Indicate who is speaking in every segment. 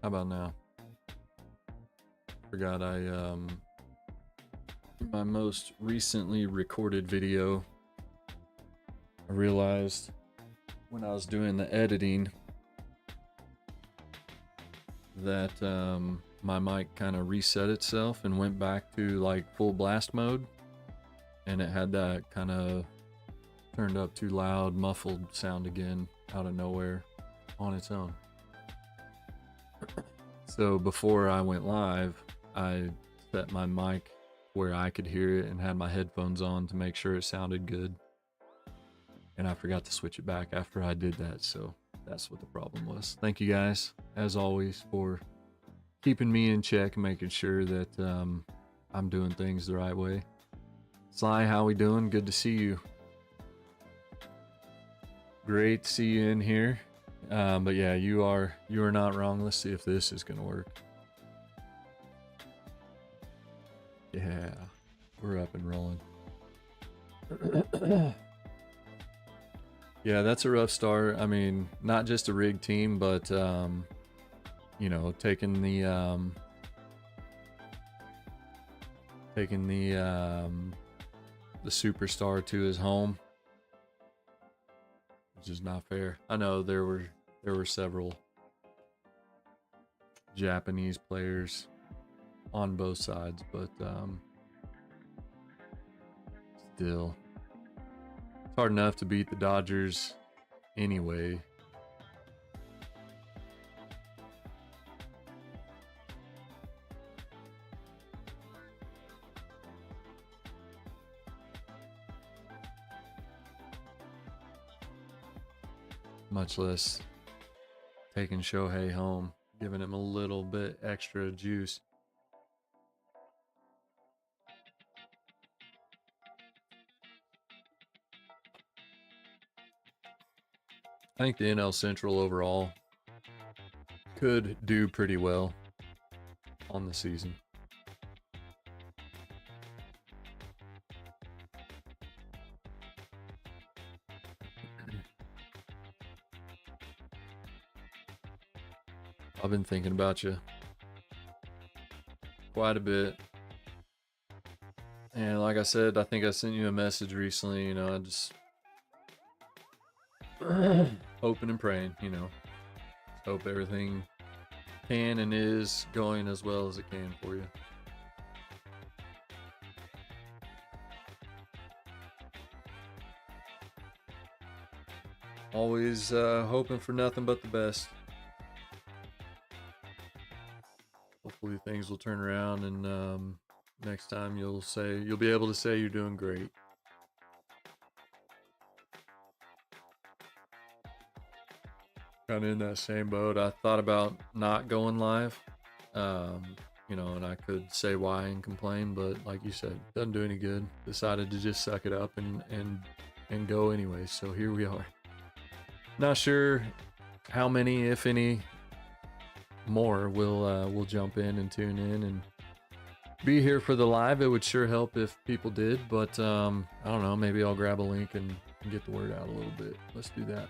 Speaker 1: How about now? Forgot my most recently recorded video, I realized when I was doing the editing that my mic kind of reset itself and went back to like full blast mode, and it had that kind of turned up too loud, muffled sound again out of nowhere on its own. So before I went live, I set my mic where I could hear it and had my headphones on to make sure it sounded good. And I forgot to switch it back after I did that, so that's what the problem was. Thank you guys, as always, for keeping me in check and making sure that I'm doing things the right way. Sly, how we doing? Good to see you. Great to see you in here. But yeah, you are not wrong. Let's see if this is gonna work. Yeah, we're up and rolling. Yeah, that's a rough start. I mean, not just a rigged team, but you know, taking the superstar to his home, which is not fair. I know there were several Japanese players on both sides, but still, it's hard enough to beat the Dodgers anyway. Much less taking Shohei home, giving him a little bit extra juice. I think the NL Central overall could do pretty well on the season. I've been thinking about you quite a bit. And like I said, I think I sent you a message recently, you know, I just hoping and praying, you know. Just hope everything can and is going as well as it can for you. Always hoping for nothing but the best. Hopefully things will turn around, and next time you'll be able to say you're doing great. Kind of in that same boat. I thought about not going live, you know, and I could say why and complain, but like you said, doesn't do any good. Decided to just suck it up and go anyway. So here we are. Not sure how many, if any, more will jump in and tune in and be here for the live. It would sure help if people did, but I don't know, maybe I'll grab a link and get the word out a little bit. Let's do that.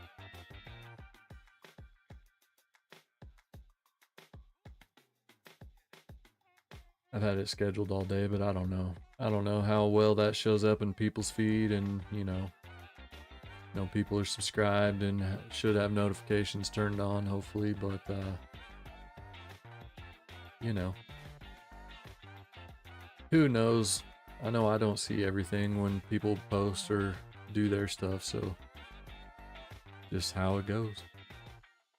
Speaker 1: I've had it scheduled all day, but I don't know how well that shows up in people's feed, and you know people are subscribed and should have notifications turned on, hopefully, but you know, who knows? I know I don't see everything when people post or do their stuff, so just how it goes.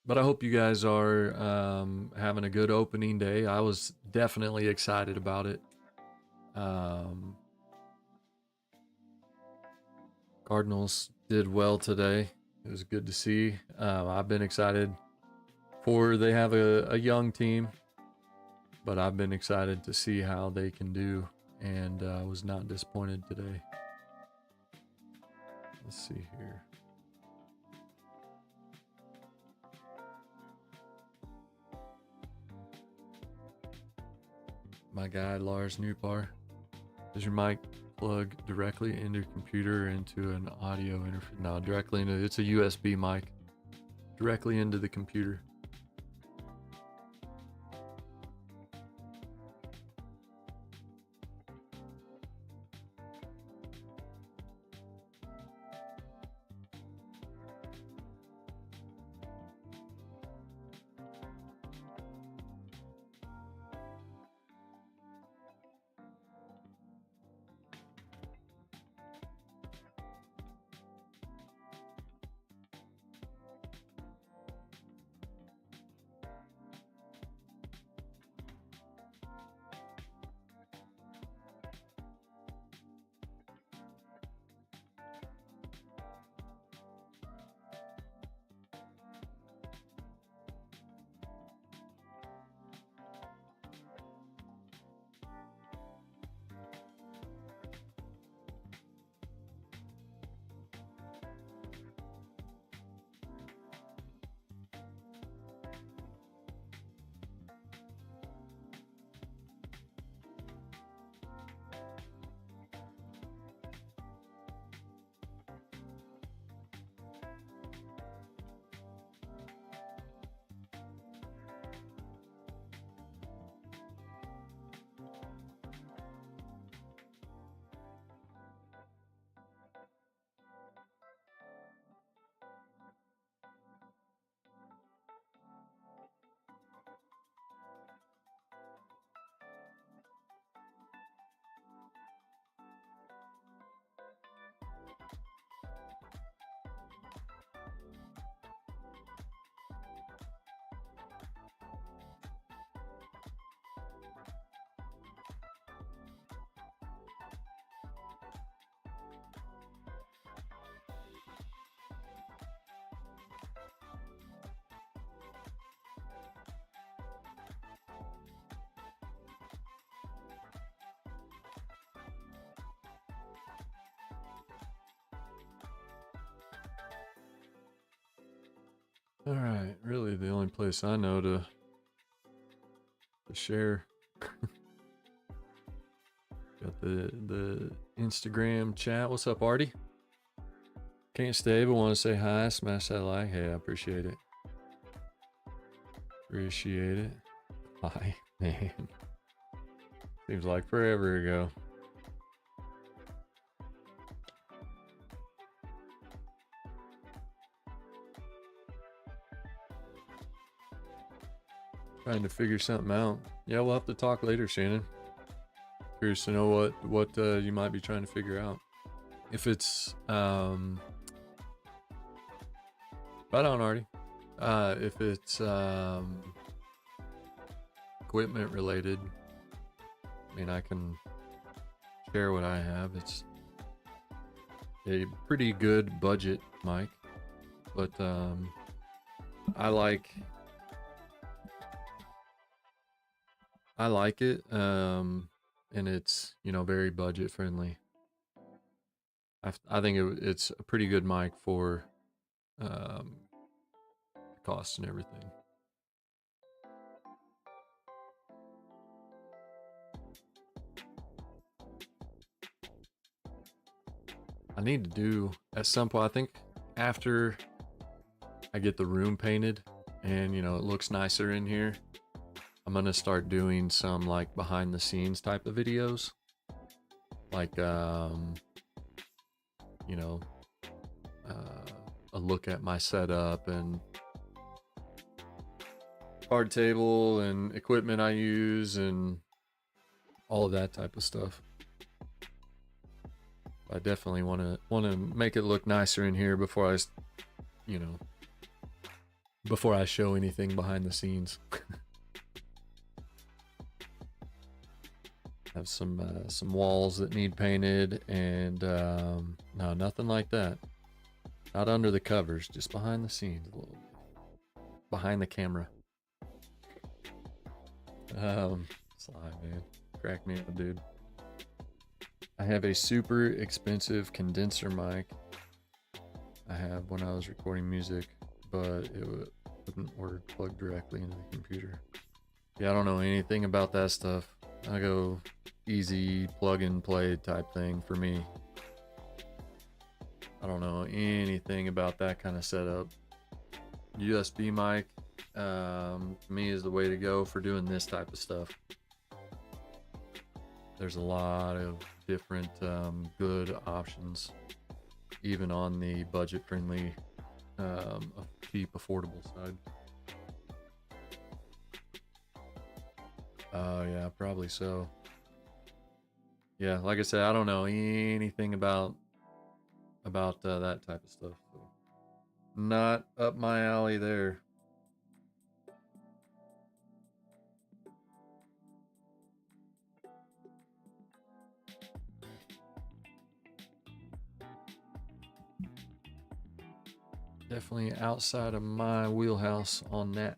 Speaker 1: But I hope you guys are having a good opening day. I was definitely excited about it. Cardinals did well today. It was good to see. I've been excited they have a young team, but I've been excited to see how they can do, and I was not disappointed today. Let's see here. My guy, Lars Newpar. Does your mic plug directly into your computer or into an audio interface? No, directly into, it's a USB mic. Directly into the computer. All right, really the only place I know to share. Got the Instagram chat. What's up, Artie? Can't stay, but want to say hi. Smash that like. Hey, I appreciate it. Appreciate it. Hi, man. Seems like forever ago. Trying to figure something out. Yeah, we'll have to talk later, Shannon. Curious to know what you might be trying to figure out. If it's right on, Artie. If it's equipment related, I mean, I can share what I have. It's a pretty good budget mic, but I like it, and it's, you know, very budget friendly. I think it's a pretty good mic for costs and everything. I need to do at some point, I think after I get the room painted and, you know, it looks nicer in here, I'm gonna start doing some like behind the scenes type of videos, like you know, a look at my setup and card table and equipment I use and all of that type of stuff. I definitely want to make it look nicer in here before I, you know, before I show anything behind the scenes. Have some walls that need painted, and no, nothing like that. Not under the covers, just behind the scenes, a little bit. Behind the camera. Sly, man, crack me up, dude. I have a super expensive condenser mic I have when I was recording music, but it wouldn't work plugged directly into the computer. Yeah, I don't know anything about that stuff. I go easy plug and play type thing for me. I don't know anything about that kind of setup. USB mic, to me, is the way to go for doing this type of stuff. There's a lot of different good options, even on the budget-friendly, cheap, affordable side. Yeah, probably so. Yeah, like I said, I don't know anything about that type of stuff. So. Not up my alley there. Definitely outside of my wheelhouse on that.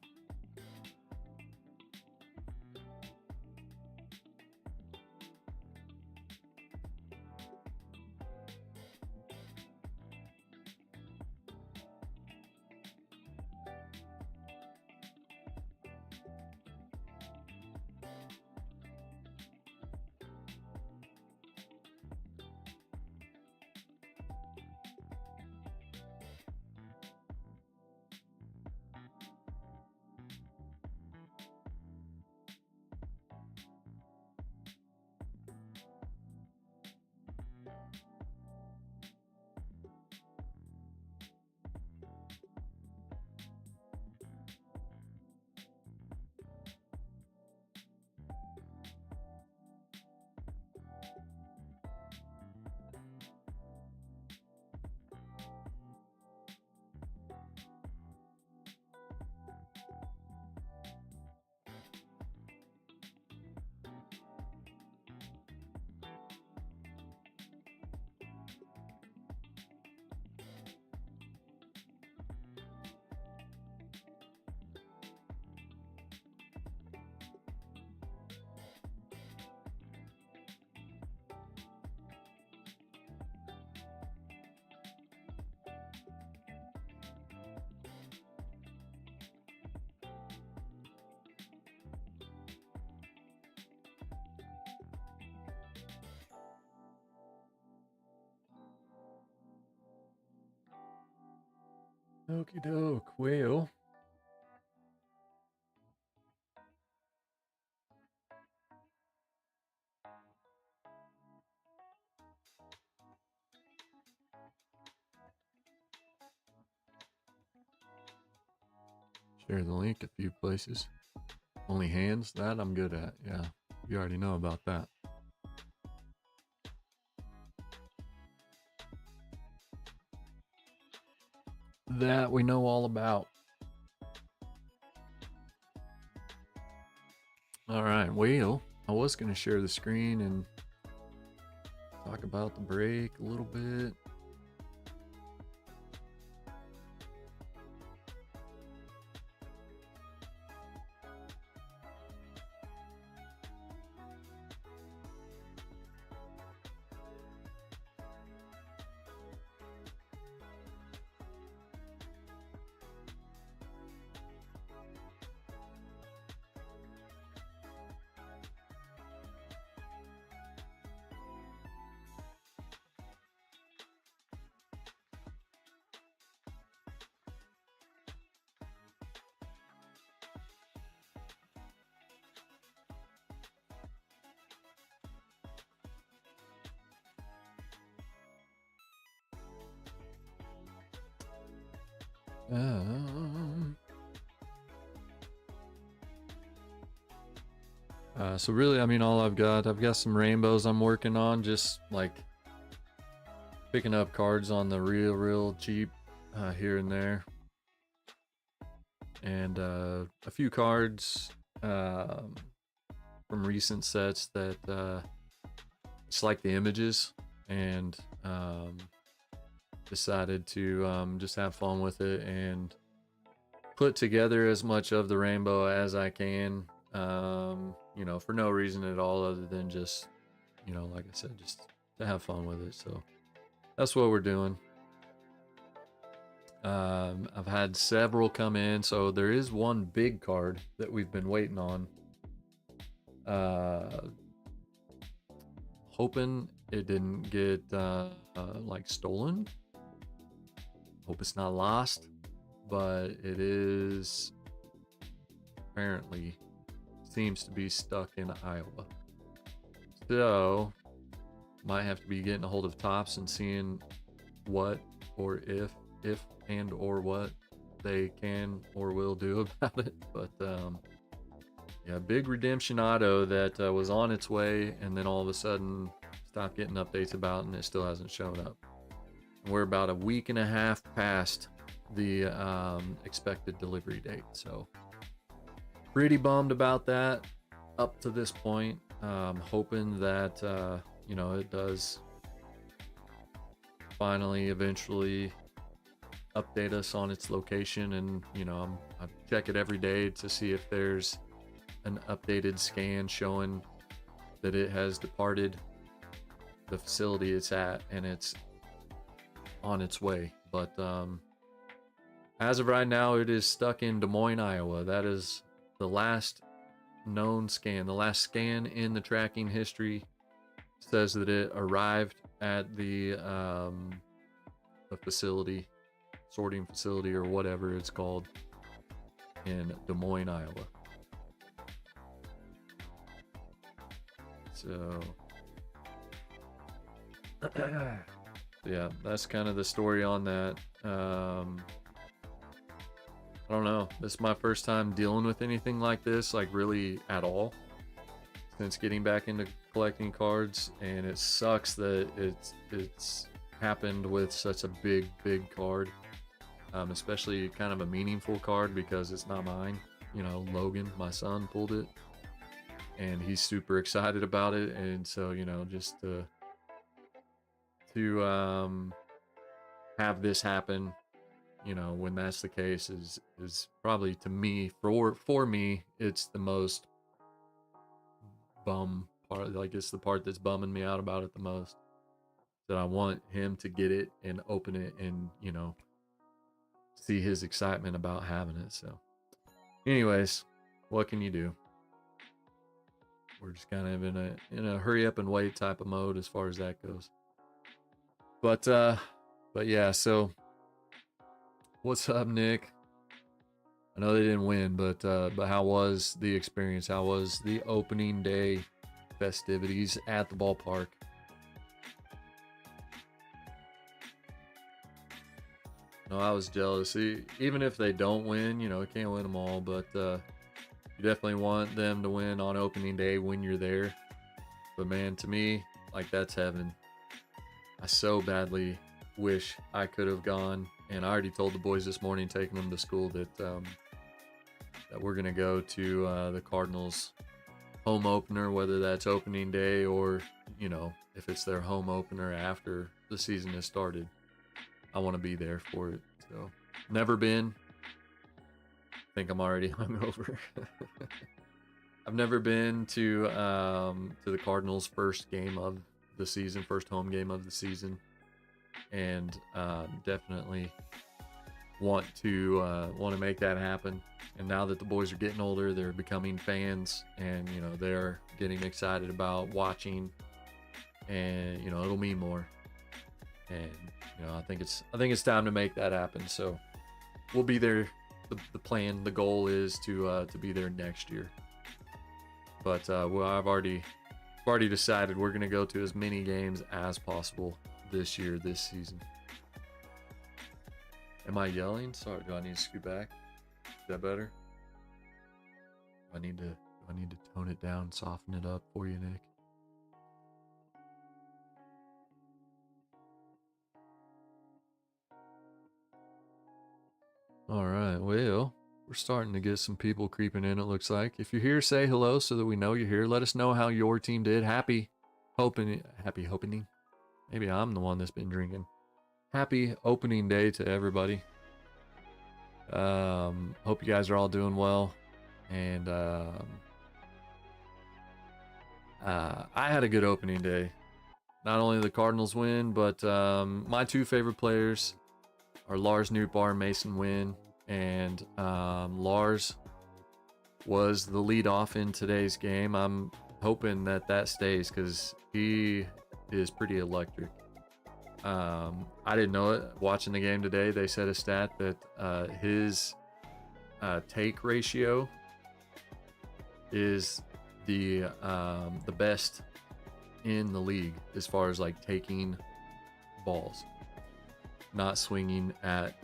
Speaker 1: Okie doke. Well, share the link a few places. Only hands? That I'm good at. Yeah, you already know about that. That we know all about. All right, well, I was going to share the screen and talk about the break a little bit. So really, I mean, all I've got some rainbows I'm working on, just like picking up cards on the real cheap here and there, and a few cards from recent sets that just like the images, and decided to just have fun with it and put together as much of the rainbow as I can, you know, for no reason at all other than just, you know, like I said, just to have fun with it. So that's what we're doing. I've had several come in, so there is one big card that we've been waiting on. Hoping it didn't get like stolen. Hope it's not lost, but it is apparently seems to be stuck in Iowa. So might have to be getting a hold of Topps and seeing what or if and or what they can or will do about it. But yeah, big redemption auto that was on its way and then all of a sudden stopped getting updates about, and it still hasn't shown up. And we're about a week and a half past the expected delivery date, so pretty bummed about that up to this point. Hoping that you know, it does finally eventually update us on its location, and you know, I check it every day to see if there's an updated scan showing that it has departed the facility it's at and it's on its way. But as of right now, it is stuck in Des Moines, Iowa. That is the last known scan. The last scan in the tracking history says that it arrived at the facility, sorting facility or whatever it's called, in Des Moines, Iowa. So yeah, that's kind of the story on that. I don't know. This is my first time dealing with anything like this, like really at all, since getting back into collecting cards, and it sucks that it's happened with such a big card, especially kind of a meaningful card because it's not mine. You know, Logan, my son, pulled it, and he's super excited about it, and so, you know, just to have this happen, you know, when that's the case, is probably, to me, for me, it's the most bum part. Like, it's the part that's bumming me out about it the most, that I want him to get it and open it and, you know, see his excitement about having it. So anyways, what can you do? We're just kind of in a hurry up and wait type of mode as far as that goes. But yeah, so What's up, Nick? I know they didn't win, but how was the experience? How was the opening day festivities at the ballpark? No, I was jealous. Even if they don't win, you can't win them all, but you definitely want them to win on opening day when you're there. But man, to me, like, that's heaven. I so badly wish I could have gone, and I already told the boys this morning, taking them to school, that that we're gonna go to the Cardinals home opener, whether that's opening day or if it's their home opener after the season has started. I want to be there for it. So, never been. I think I'm already hungover. I've never been to the Cardinals' first game of the season, first home game of the season, and definitely want to make that happen. And now that the boys are getting older, they're becoming fans, and they're getting excited about watching, and it'll mean more. And I think it's time to make that happen. So we'll be there. The plan, the goal is to be there next year. But well, I've already decided we're gonna go to as many games as possible this season. Am I yelling? Sorry, do I need to scoot back? Is that better? Do I need to tone it down, soften it up for you, Nick? All right, well, we're starting to get some people creeping in, it looks like. If you're here, say hello so that we know you're here. Let us know how your team did. Happy opening. Maybe I'm the one that's been drinking. Happy opening day to everybody. Hope you guys are all doing well. And I had a good opening day. Not only the Cardinals win, but my two favorite players are Lars Nootbaar and Mason Wynn. And Lars was the leadoff in today's game. I'm hoping that stays because he is pretty electric. I didn't know it. Watching the game today, they said a stat that his take ratio is the best in the league as far as like taking balls, not swinging at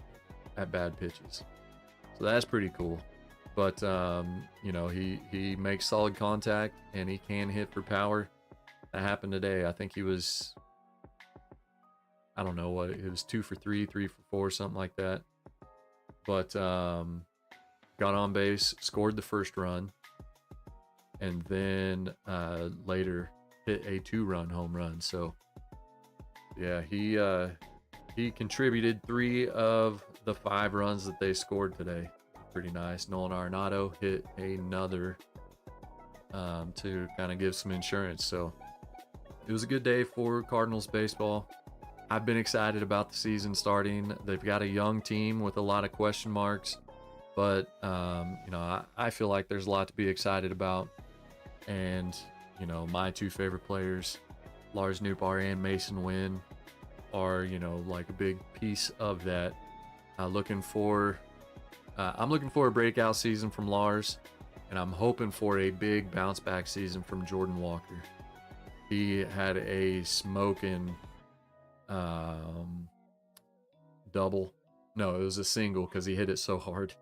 Speaker 1: bad pitches. So that's pretty cool. But he makes solid contact and he can hit for power. That happened today. I think he was, I don't know what it was, 2 for 3, 3 for 4, something like that. But got on base, scored the first run, and then later hit a 2-run home run. So yeah, he contributed 3 of the 5 runs that they scored today. Pretty nice. Nolan Arenado hit another to kind of give some insurance. So it was a good day for Cardinals baseball. I've been excited about the season starting. They've got a young team with a lot of question marks, but I feel like there's a lot to be excited about. And my two favorite players, Lars Nootbaar and Mason Wynn, are like a big piece of that. I'm looking for a breakout season from Lars, and I'm hoping for a big bounce back season from Jordan Walker. He had a smoking double. No, it was a single because he hit it so hard.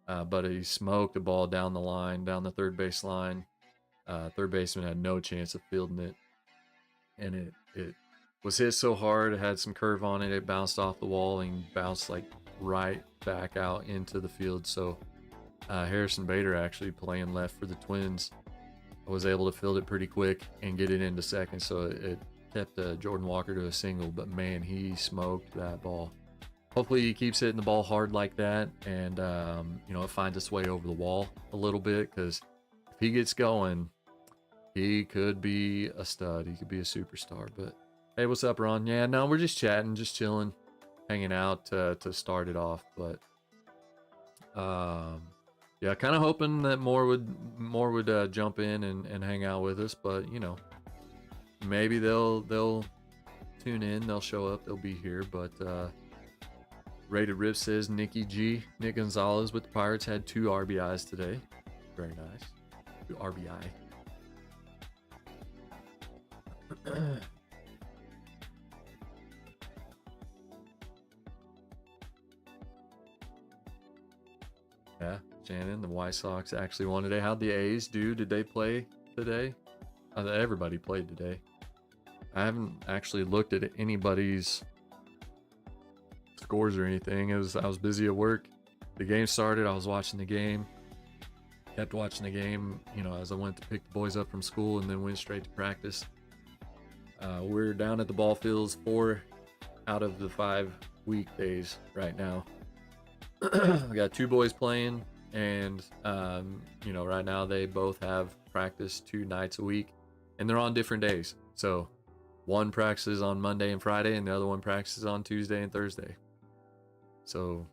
Speaker 1: But he smoked the ball down the line, down the third base line. Third baseman had no chance of fielding it, and it was hit so hard, it had some curve on it, it bounced off the wall and bounced like right back out into the field. So Harrison Bader, actually playing left for the Twins, was able to field it pretty quick and get it into second. So it kept Jordan Walker to a single, but man, he smoked that ball. Hopefully he keeps hitting the ball hard like that, and it finds its way over the wall a little bit, because if he gets going, he could be a stud. He could be a superstar. But hey, what's up, Ron? Yeah, no, we're just chatting, just chilling, hanging out to start it off. But yeah, kind of hoping that more would jump in and hang out with us. But maybe they'll tune in, they'll show up, they'll be here. But Rated Rip says Nick Gonzalez with the Pirates had 2 RBIs today. Very nice. 2 RBI. Yeah, Shannon, the White Sox actually won today. How'd the A's do? Did they play today? Everybody played today. I haven't actually looked at anybody's scores or anything. I was busy at work. The game started. I was watching the game. Kept watching the game, as I went to pick the boys up from school, and then went straight to practice. We're down at the ball fields 4 out of the 5 weekdays right now. I got 2 boys playing, and right now they both have practice 2 nights a week, and they're on different days. So one practices on Monday and Friday, and the other one practices on Tuesday and Thursday. So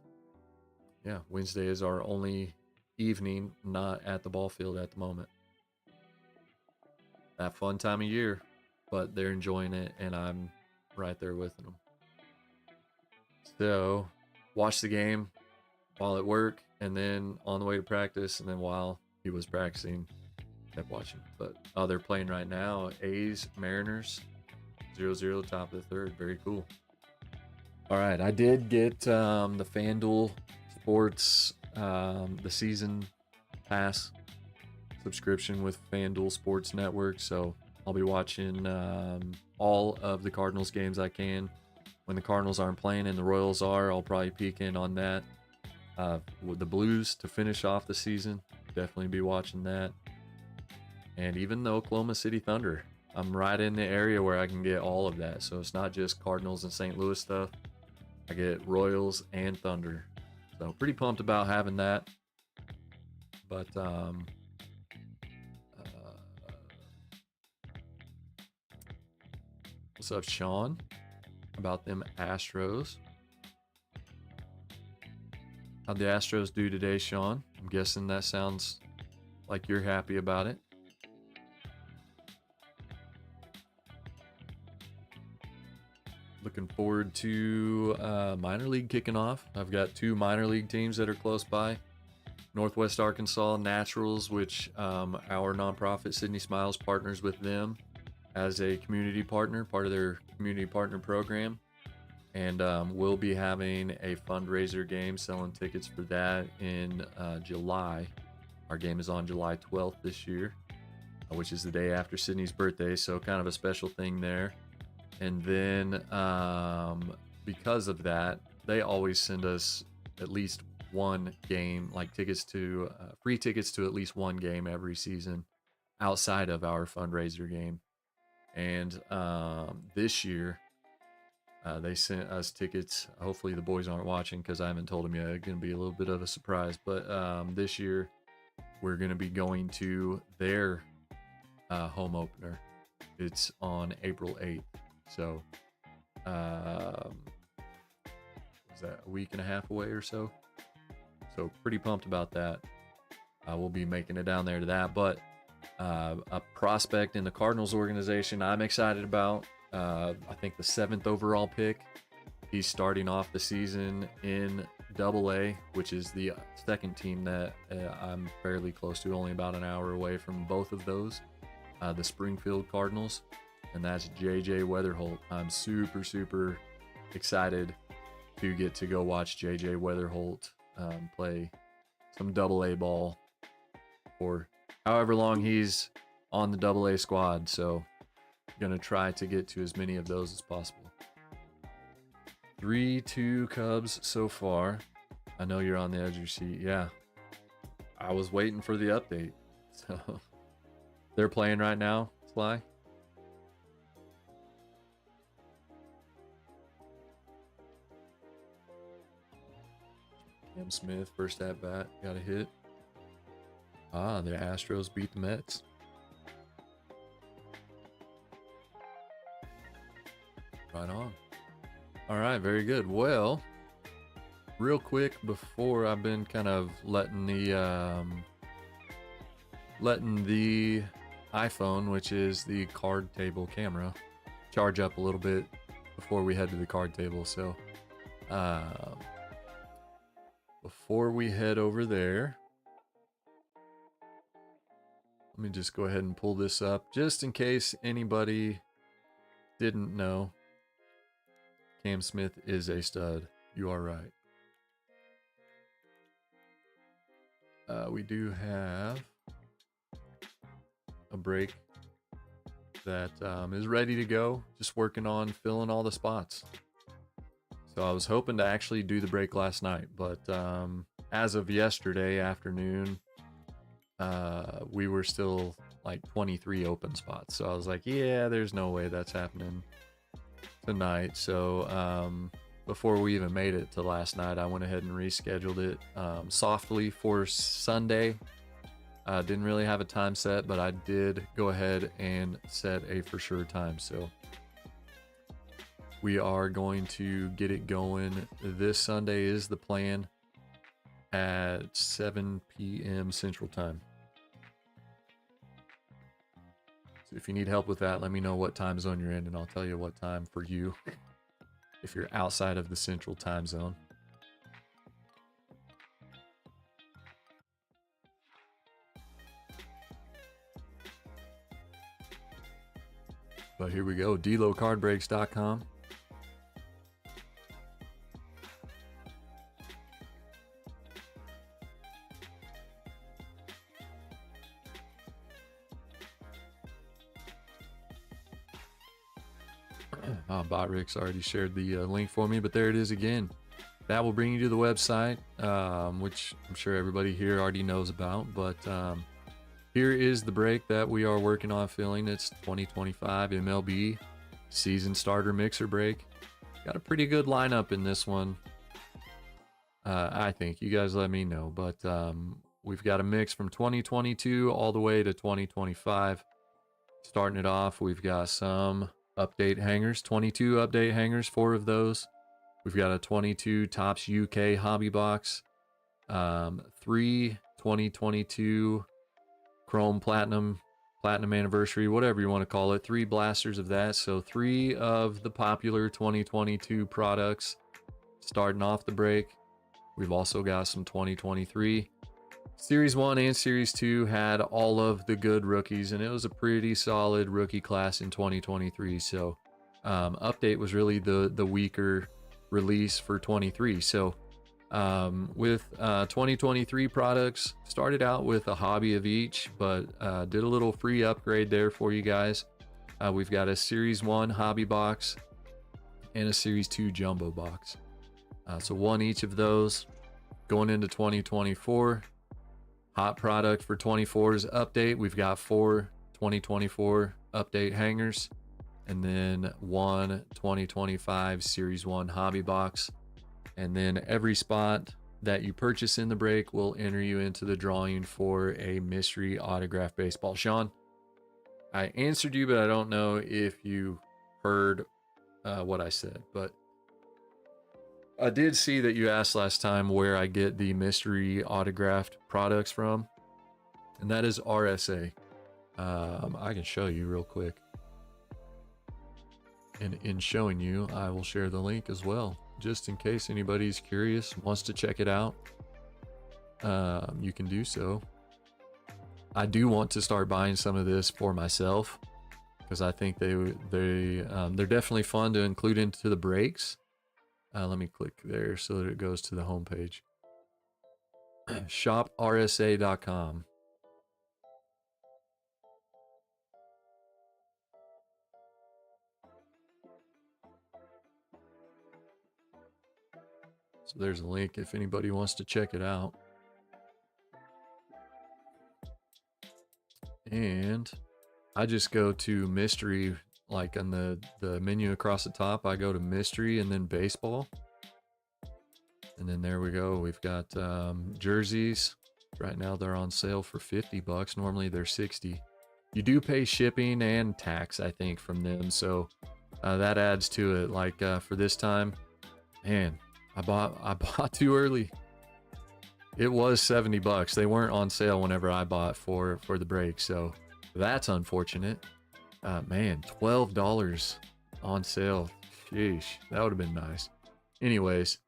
Speaker 1: yeah, Wednesday is our only evening not at the ball field at the moment. That fun time of year, but they're enjoying it, and I'm right there with them. So watch the game while at work, and then on the way to practice, and then while he was practicing, kept watching. But they're playing right now. A's, Mariners, 0-0, top of the 3rd. Very cool. All right, I did get the FanDuel Sports, the season pass subscription with FanDuel Sports Network, so I'll be watching all of the Cardinals games I can. When the Cardinals aren't playing and the Royals are, I'll probably peek in on that. With the Blues to finish off the season, definitely be watching that. And even the Oklahoma City Thunder, I'm right in the area where I can get all of that. So it's not just Cardinals and St. Louis stuff. I get Royals and Thunder. So pretty pumped about having that. But what's up, Sean? About them Astros. How'd the Astros do today, Sean? I'm guessing that sounds like you're happy about it. Looking forward to minor league kicking off. I've got 2 minor league teams that are close by. Northwest Arkansas Naturals, which our nonprofit Sydney Smiles partners with them as a community partner, part of their community partner program. And we'll be having a fundraiser game, selling tickets for that in July. Our game is on July 12th this year, which is the day after Sydney's birthday, so kind of a special thing there. And then because of that, they always send us at least one game, like tickets to free tickets to at least one game every season outside of our fundraiser game. And this year, they sent us tickets. Hopefully the boys aren't watching because I haven't told them yet. It's going to be a little bit of a surprise. But this year, we're going to be going to their home opener. It's on April 8th. So, was that a week and a half away or so? So pretty pumped about that. We'll be making it down there to that. But a prospect in the Cardinals organization I'm excited about. I think the 7th overall pick. He's starting off the season in AA, which is the second team that I'm fairly close to, only about an hour away from both of those. The Springfield Cardinals, and that's JJ Weatherholt. I'm super excited to get to go watch JJ Weatherholt play some AA ball for however long he's on the AA squad. So gonna try to get to as many of those as possible. 3-2 Cubs so far. I know you're on the edge of your seat. Yeah, I was waiting for the update. So they're playing right now, Sly. Cam Smith, first at bat, got a hit. The Astros beat the Mets. Right on. All right, very good. Well, real quick before, I've been kind of letting the iPhone, which is the card table camera, charge up a little bit before we head to the card table. So before we head over there, let me just go ahead and pull this up just in case anybody didn't know. Cam Smith is a stud. You are right. We do have a break that is ready to go. Just working on filling all the spots. So I was hoping to actually do the break last night, but as of yesterday afternoon, we were still like 23 open spots. So I was like, yeah, there's no way that's happening tonight. So before we even made it to last night, I went ahead and rescheduled it softly for Sunday. Didn't really have a time set, but I did go ahead and set a for sure time. So we are going to get it going. This Sunday is the plan at 7 p.m. Central Time. So if you need help with that, let me know what time zone you're in, and I'll tell you what time for you if you're outside of the Central Time Zone. But here we go, DLOCardbreaks.com. Botrix already shared the link for me, but there it is again. That will bring you to the website, which I'm sure everybody here already knows about. But here is the break that we are working on filling. It's 2025 MLB season starter mixer break. Got a pretty good lineup in this one. I think you guys let me know, but we've got a mix from 2022 all the way to 2025. Starting it off, we've got some update hangers, 22 update hangers, 4 of those. We've got a 22 Topps UK hobby box, 3 2022 Chrome Platinum Anniversary, whatever you want to call it, 3 blasters of that. So 3 of the popular 2022 products starting off the break. We've also got some 2023. Series 1 and Series 2 had all of the good rookies, and it was a pretty solid rookie class in 2023. So update was really the weaker release for 23. So with 2023 products, started out with a hobby of each, but did a little free upgrade there for you guys. We've got a Series 1 hobby box and a Series 2 jumbo box. So 1 each of those. Going into 2024, hot product for 24's update, we've got 4 2024 update hangers, and then 1 2025 Series 1 hobby box. And then every spot that you purchase in the break will enter you into the drawing for a mystery autographed baseball. Sean, I answered you, but I don't know if you heard what I said. But I did see that you asked last time where I get the mystery autographed products from, and that is RSA. I can show you real quick. And in showing you, I will share the link as well, just in case anybody's curious, wants to check it out. You can do so. I do want to start buying some of this for myself, because I think they're definitely fun to include into the breaks. Let me click there so that it goes to the homepage. shoprsa.com. So there's a link if anybody wants to check it out. And I just go to mystery, like on the menu across the top, I go to mystery and then baseball. And then there we go. We've got jerseys. Right now they're on sale for $50. Normally they're $60. You do pay shipping and tax, I think, from them. So that adds to it. Like for this time, man, I bought too early. It was $70. They weren't on sale whenever I bought for the break. So that's unfortunate. Man, $12 on sale. Sheesh, that would have been nice. Anyways,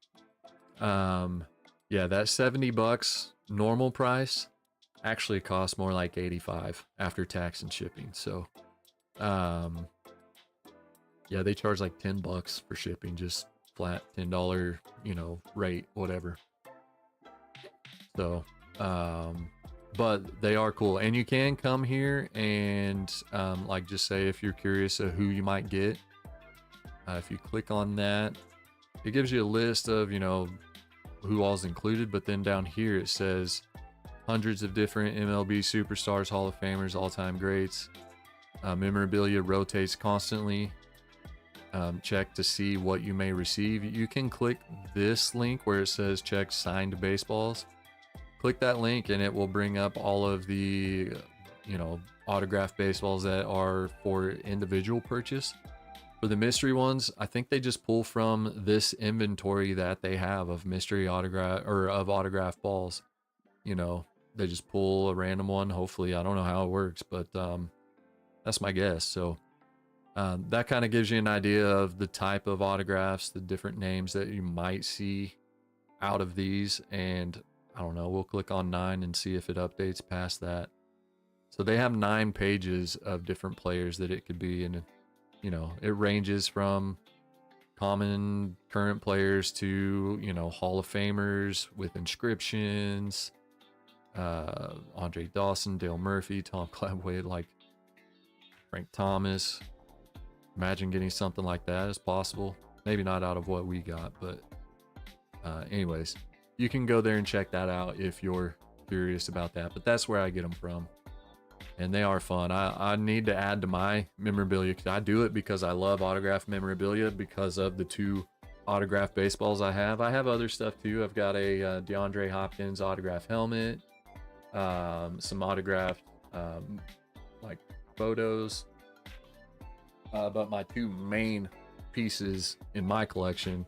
Speaker 1: yeah, yeah, that $70 normal price actually costs more like 85 after tax and shipping. So, yeah, they charge like $10 for shipping, just flat $10, rate, whatever. So, but they are cool, and you can come here and like just say if you're curious of who you might get. If you click on that, it gives you a list of who all's included, but then down here it says hundreds of different MLB superstars, Hall of Famers, all-time greats. Memorabilia rotates constantly. Check to see what you may receive. You can click this link where it says check signed baseballs. Click that link and it will bring up all of the autographed baseballs that are for individual purchase. For the mystery ones, I think they just pull from this inventory that they have of mystery autograph or of autographed balls. They just pull a random one. Hopefully, I don't know how it works, but that's my guess. So that kind of gives you an idea of the type of autographs, the different names that you might see out of these. And I don't know, we'll click on 9 and see if it updates past that. So they have 9 pages of different players that it could be, and it ranges from common current players to Hall of Famers with inscriptions, Andre Dawson, Dale Murphy, Tom Gladway, like Frank Thomas. Imagine getting something like that as possible. Maybe not out of what we got, but anyways, you can go there and check that out if you're curious about that. But that's where I get them from, and they are fun. I need to add to my memorabilia because I do it because I love autographed memorabilia because of the 2 autographed baseballs I have. I have other stuff too. I've got a DeAndre Hopkins autographed helmet, some autographed like photos. But my 2 main pieces in my collection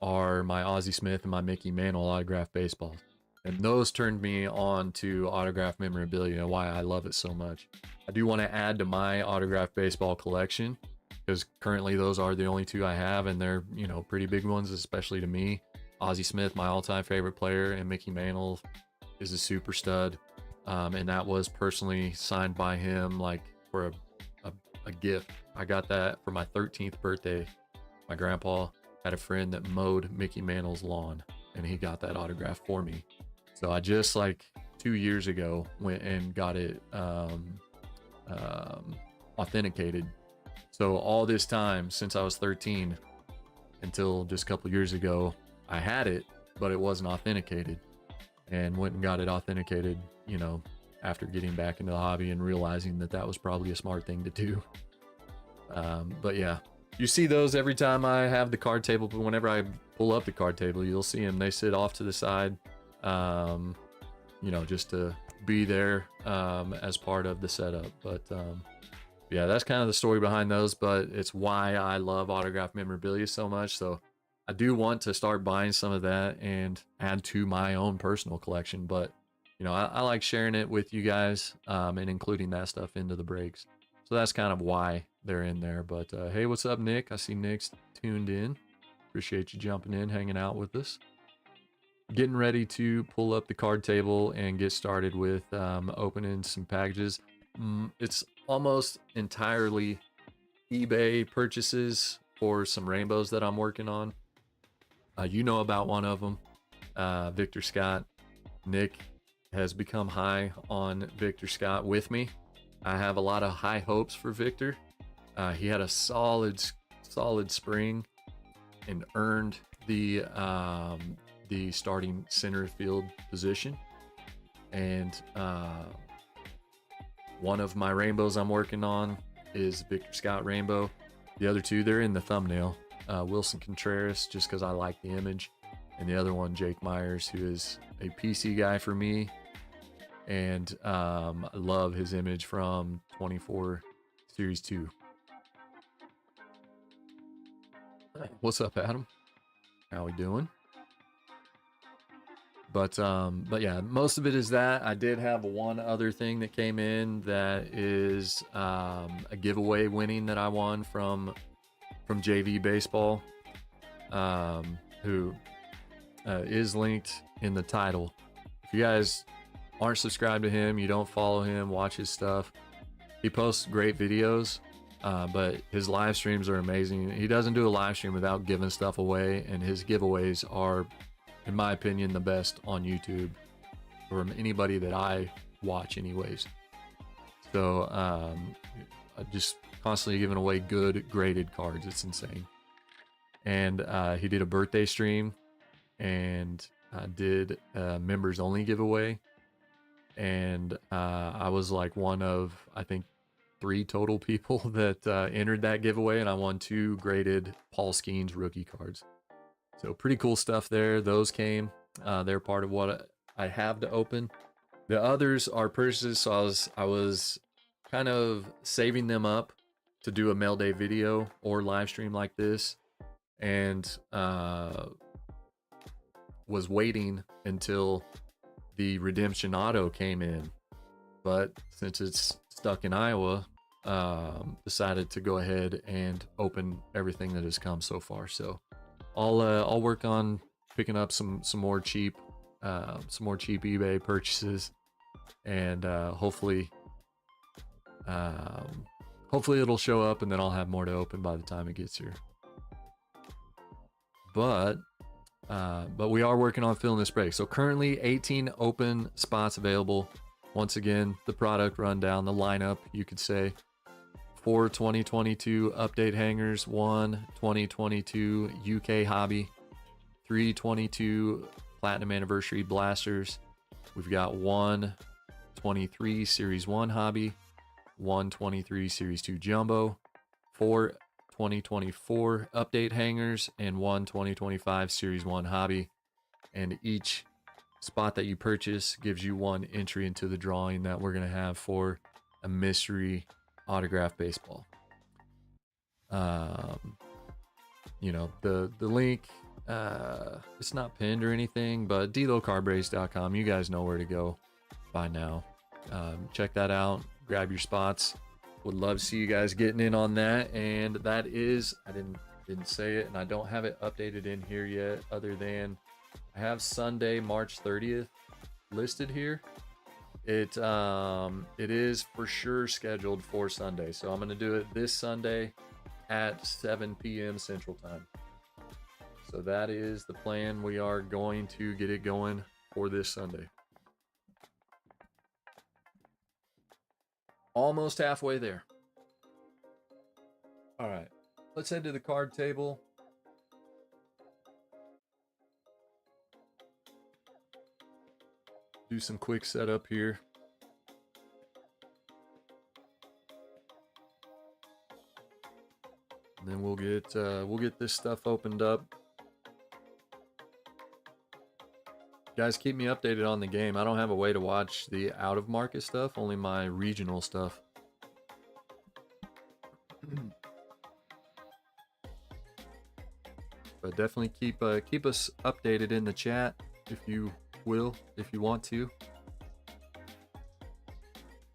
Speaker 1: are my Ozzie Smith and my Mickey Mantle autographed baseballs. And those turned me on to autographed memorabilia and why I love it so much. I do want to add to my autographed baseball collection because currently those are the only 2 I have, and they're, pretty big ones, especially to me. Ozzie Smith, my all-time favorite player, and Mickey Mantle is a super stud. And that was personally signed by him, like for a gift. I got that for my 13th birthday. My grandpa had a friend that mowed Mickey Mantle's lawn, and he got that autograph for me. So I just 2 years ago went and got it authenticated. So all this time since I was 13 until just a couple years ago, I had it, but it wasn't authenticated, and went and got it authenticated, after getting back into the hobby and realizing that was probably a smart thing to do. But yeah, you see those every time I have the card table, but whenever I pull up the card table, you'll see them. They sit off to the side, just to be there as part of the setup. But yeah, that's kind of the story behind those, but it's why I love autographed memorabilia so much. So I do want to start buying some of that and add to my own personal collection, but I like sharing it with you guys and including that stuff into the breaks. So that's kind of why they're in there. But hey, what's up, Nick? I see Nick's tuned in. Appreciate you jumping in, hanging out with us. Getting ready to pull up the card table and get started with opening some packages. It's almost entirely eBay purchases for some rainbows that I'm working on. You know about one of them, Victor Scott. Nick has become high on Victor Scott with me. I have a lot of high hopes for Victor. He had a solid spring and earned the starting center field position. And one of my rainbows I'm working on is Victor Scott rainbow. The other 2, they're in the thumbnail. Wilson Contreras, just because I like the image. And the other one, Jake Myers, who is a PC guy for me. And I love his image from 24 Series 2. What's up, Adam? How we doing? But yeah, most of it is that. I did have one other thing that came in that is a giveaway winning that I won from JV Baseball, who is linked in the title. If you guys aren't subscribed to him, you don't follow him, watch his stuff, he posts great videos, but his live streams are amazing. He doesn't do a live stream without giving stuff away, and his giveaways are, in my opinion, the best on YouTube from anybody that I watch anyways. So just constantly giving away good graded cards. It's insane. And he did a birthday stream and did a members only giveaway, and I was like one of, I think, 3 total people that entered that giveaway, and I won 2 graded Paul Skeens rookie cards. So pretty cool stuff there. Those came. They're part of what I have to open. The others are purchases, so I was kind of saving them up to do a mail day video or live stream like this, and was waiting until the redemption auto came in. But since it's stuck in Iowa, decided to go ahead and open everything that has come so far. So I'll work on picking up some more cheap eBay purchases, and hopefully it'll show up, and then I'll have more to open by the time it gets here. But we are working on filling this break. So currently 18 open spots available. Once again, the product rundown, the lineup, you could say: 4 2022 update hangers, 1 2022 UK hobby, 3 22 platinum anniversary blasters. We've got 1 23 series 1 hobby, 1 23 series 2 jumbo, 4 2024 update hangers, and 1 2025 series 1 hobby. And each spot that you purchase gives you 1 entry into the drawing that we're going to have for a mystery autograph baseball. You know, the link, it's not pinned or anything, but delocardbreaks.com, you guys know where to go by now. Check that out, grab your spots. Would love to see you guys getting in on that. And that is, I didn't say it, and I don't have it updated in here yet, other than I have Sunday, March 30th listed here. It is for sure scheduled for Sunday, so I'm going to do it this Sunday at 7 p.m. Central Time. So that is the plan. We are going to get it going for this Sunday. Almost halfway there. All right, let's head to the card table. Do some quick setup here. And then we'll get this stuff opened up. Guys, keep me updated on the game. I don't have a way to watch the out of market stuff, only my regional stuff. But definitely keep us updated in the chat if you will, if you want to.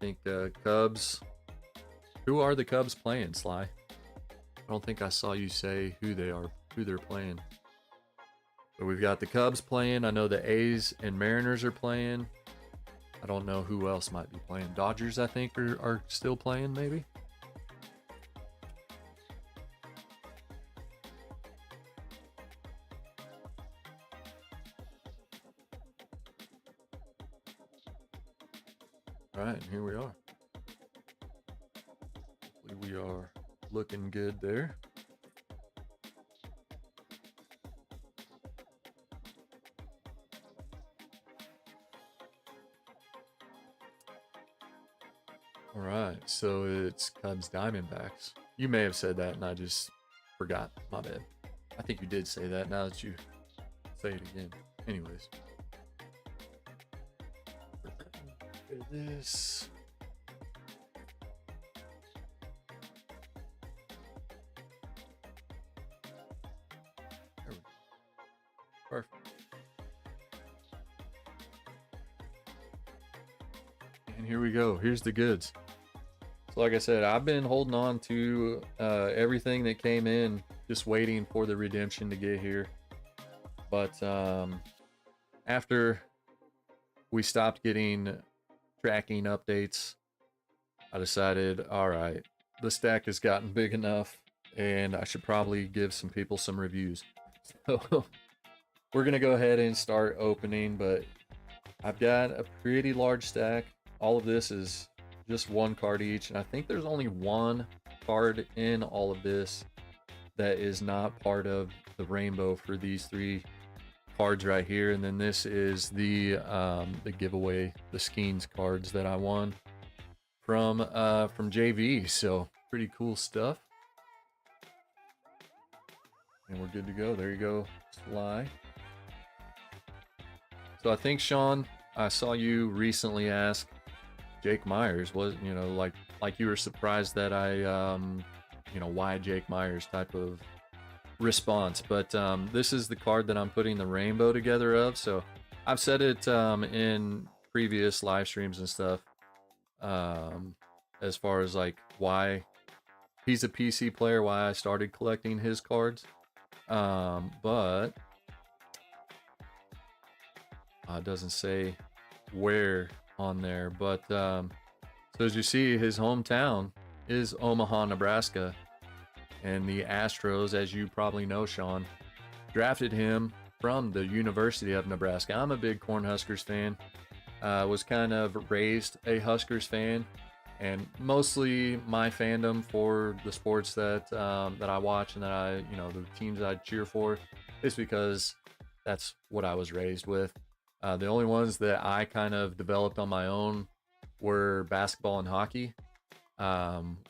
Speaker 1: I think Cubs. Who are the Cubs playing, Sly? I don't think I saw you say who they're playing. But we've got the Cubs playing. I know the A's and Mariners are playing. I don't know who else might be playing. Dodgers, I think, are still playing, maybe. All right, here we are. Hopefully we are looking good there. All right, so it's Cubs Diamondbacks. You may have said that and I just forgot. My bad. I think you did say that now that you say it again. Anyways. Look at this. There we go. Perfect. And here we go. Here's the goods. So like I said, I've been holding on to everything that came in, just waiting for the redemption to get here. But after we stopped getting tracking updates, I decided, all right, the stack has gotten big enough and I should probably give some people some reviews. So we're going to go ahead and start opening, but I've got a pretty large stack. All of this is just one card each, and I think there's only one card in all of this that is not part of the rainbow for these 3 cards right here. And then this is the giveaway, the Skeens cards that I won from JV. So pretty cool stuff. And we're good to go. There you go, Sly. So I think, Sean, I saw you recently ask Jake Myers, was, you know, like you were surprised that I you know, why Jake Myers type of response. But this is the card that I'm putting the rainbow together of. So I've said it in previous live streams and stuff, as far as like why he's a PC player, why I started collecting his cards. But it doesn't say where on there, but so as you see, his hometown is Omaha, Nebraska, and the Astros, as you probably know, Sean, drafted him from the University of Nebraska. I'm a big Cornhuskers fan. Was kind of raised a Huskers fan, and mostly my fandom for the sports that that I watch and that I, you know, the teams I cheer for, is because that's what I was raised with. The only ones that I kind of developed on my own were basketball and hockey.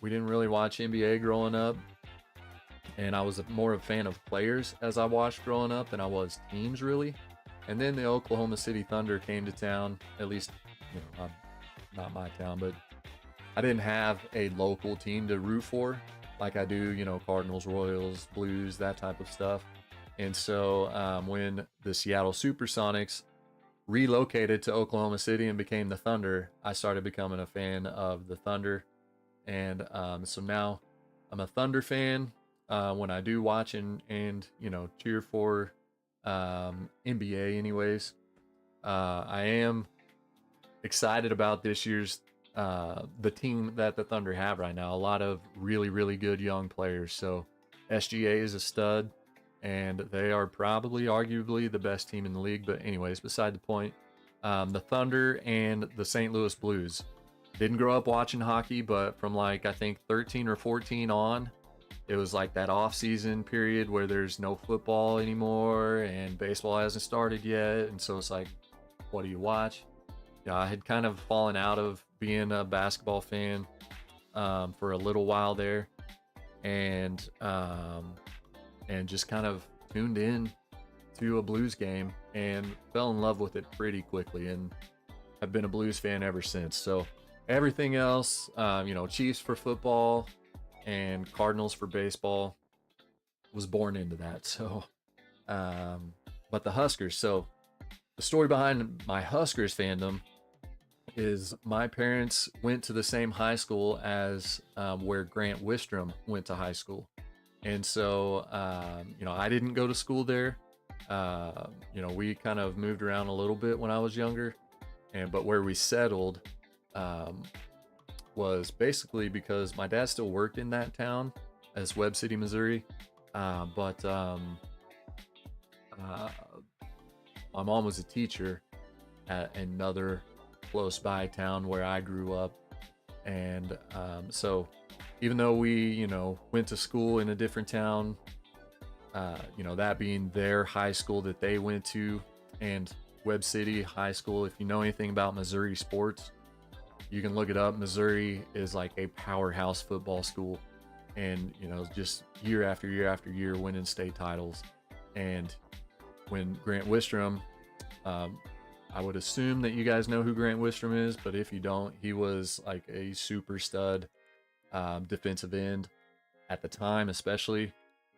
Speaker 1: We didn't really watch NBA growing up, and I was more of a fan of players as I watched growing up than I was teams, really. And then the Oklahoma City Thunder came to town, at least, you know, not my town, but I didn't have a local team to root for like I do, you know, Cardinals, Royals, Blues, that type of stuff. And so when the Seattle Supersonics relocated to Oklahoma City and became the Thunder, I started becoming a fan of the Thunder. And so now I'm a Thunder fan. When I do watch and you know, cheer for NBA anyways, I am excited about this year's the team that the Thunder have right now. A lot of really good young players. So SGA is a stud, and they are probably arguably the best team in the league. But anyways, beside the point, the Thunder and the St. Louis Blues. Didn't grow up watching hockey, but from like, I think 13 or 14 on, it was like that off-season period where there's no football anymore and baseball hasn't started yet. And so it's like, what do you watch? Yeah, I had kind of fallen out of being a basketball fan for a little while there, and just kind of tuned in to a Blues game and fell in love with it pretty quickly, and have been a Blues fan ever since. So everything else, you know, Chiefs for football and Cardinals for baseball, was born into that. So but the Huskers, so the story behind my Huskers fandom is my parents went to the same high school as where Grant Wistrom went to high school. And so, you know, I didn't go to school there. You know, we kind of moved around a little bit when I was younger. But where we settled was basically because my dad still worked in that town as Webb City, Missouri. But my mom was a teacher at another close by town where I grew up. And so even though we, you know, went to school in a different town, you know, that being their high school that they went to, and Webb City High School, if you know anything about Missouri sports, you can look it up. Missouri is like a powerhouse football school, and, you know, just year after year after year winning state titles. And when Grant Wistrom, I would assume that you guys know who Grant Wistrom is, but if you don't, he was like a super stud defensive end at the time, especially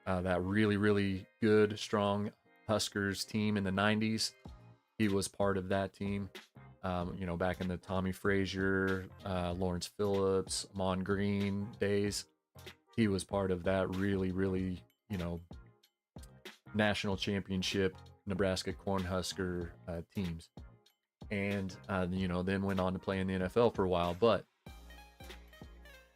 Speaker 1: that really good, strong Huskers team in the 90s. He was part of that team, you know, back in the Tommy Frazier, Lawrence Phillips, Mon Green days. He was part of that really, you know, national championship Nebraska Cornhusker teams. And, you know, then went on to play in the NFL for a while. But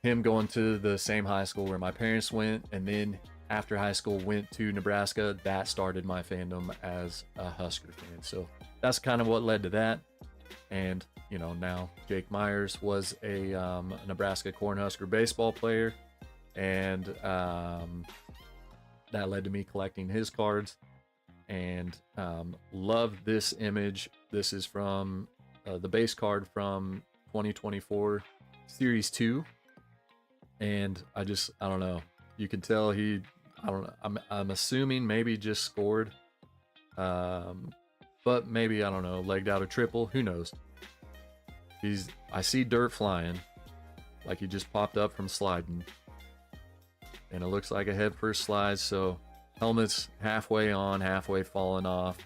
Speaker 1: him going to the same high school where my parents went, and then after high school went to Nebraska, that started my fandom as a Husker fan. So that's kind of what led to that. And, you know, now Jake Myers was a Nebraska Cornhusker baseball player, and that led to me collecting his cards. And love this image. This is from the base card from 2024 Series 2. And I don't know. You can tell I don't know. I'm assuming maybe just scored. But maybe, I don't know, legged out a triple. Who knows? I see dirt flying. Like he just popped up from sliding. And it looks like a head first slide. So helmet's halfway on, halfway falling off.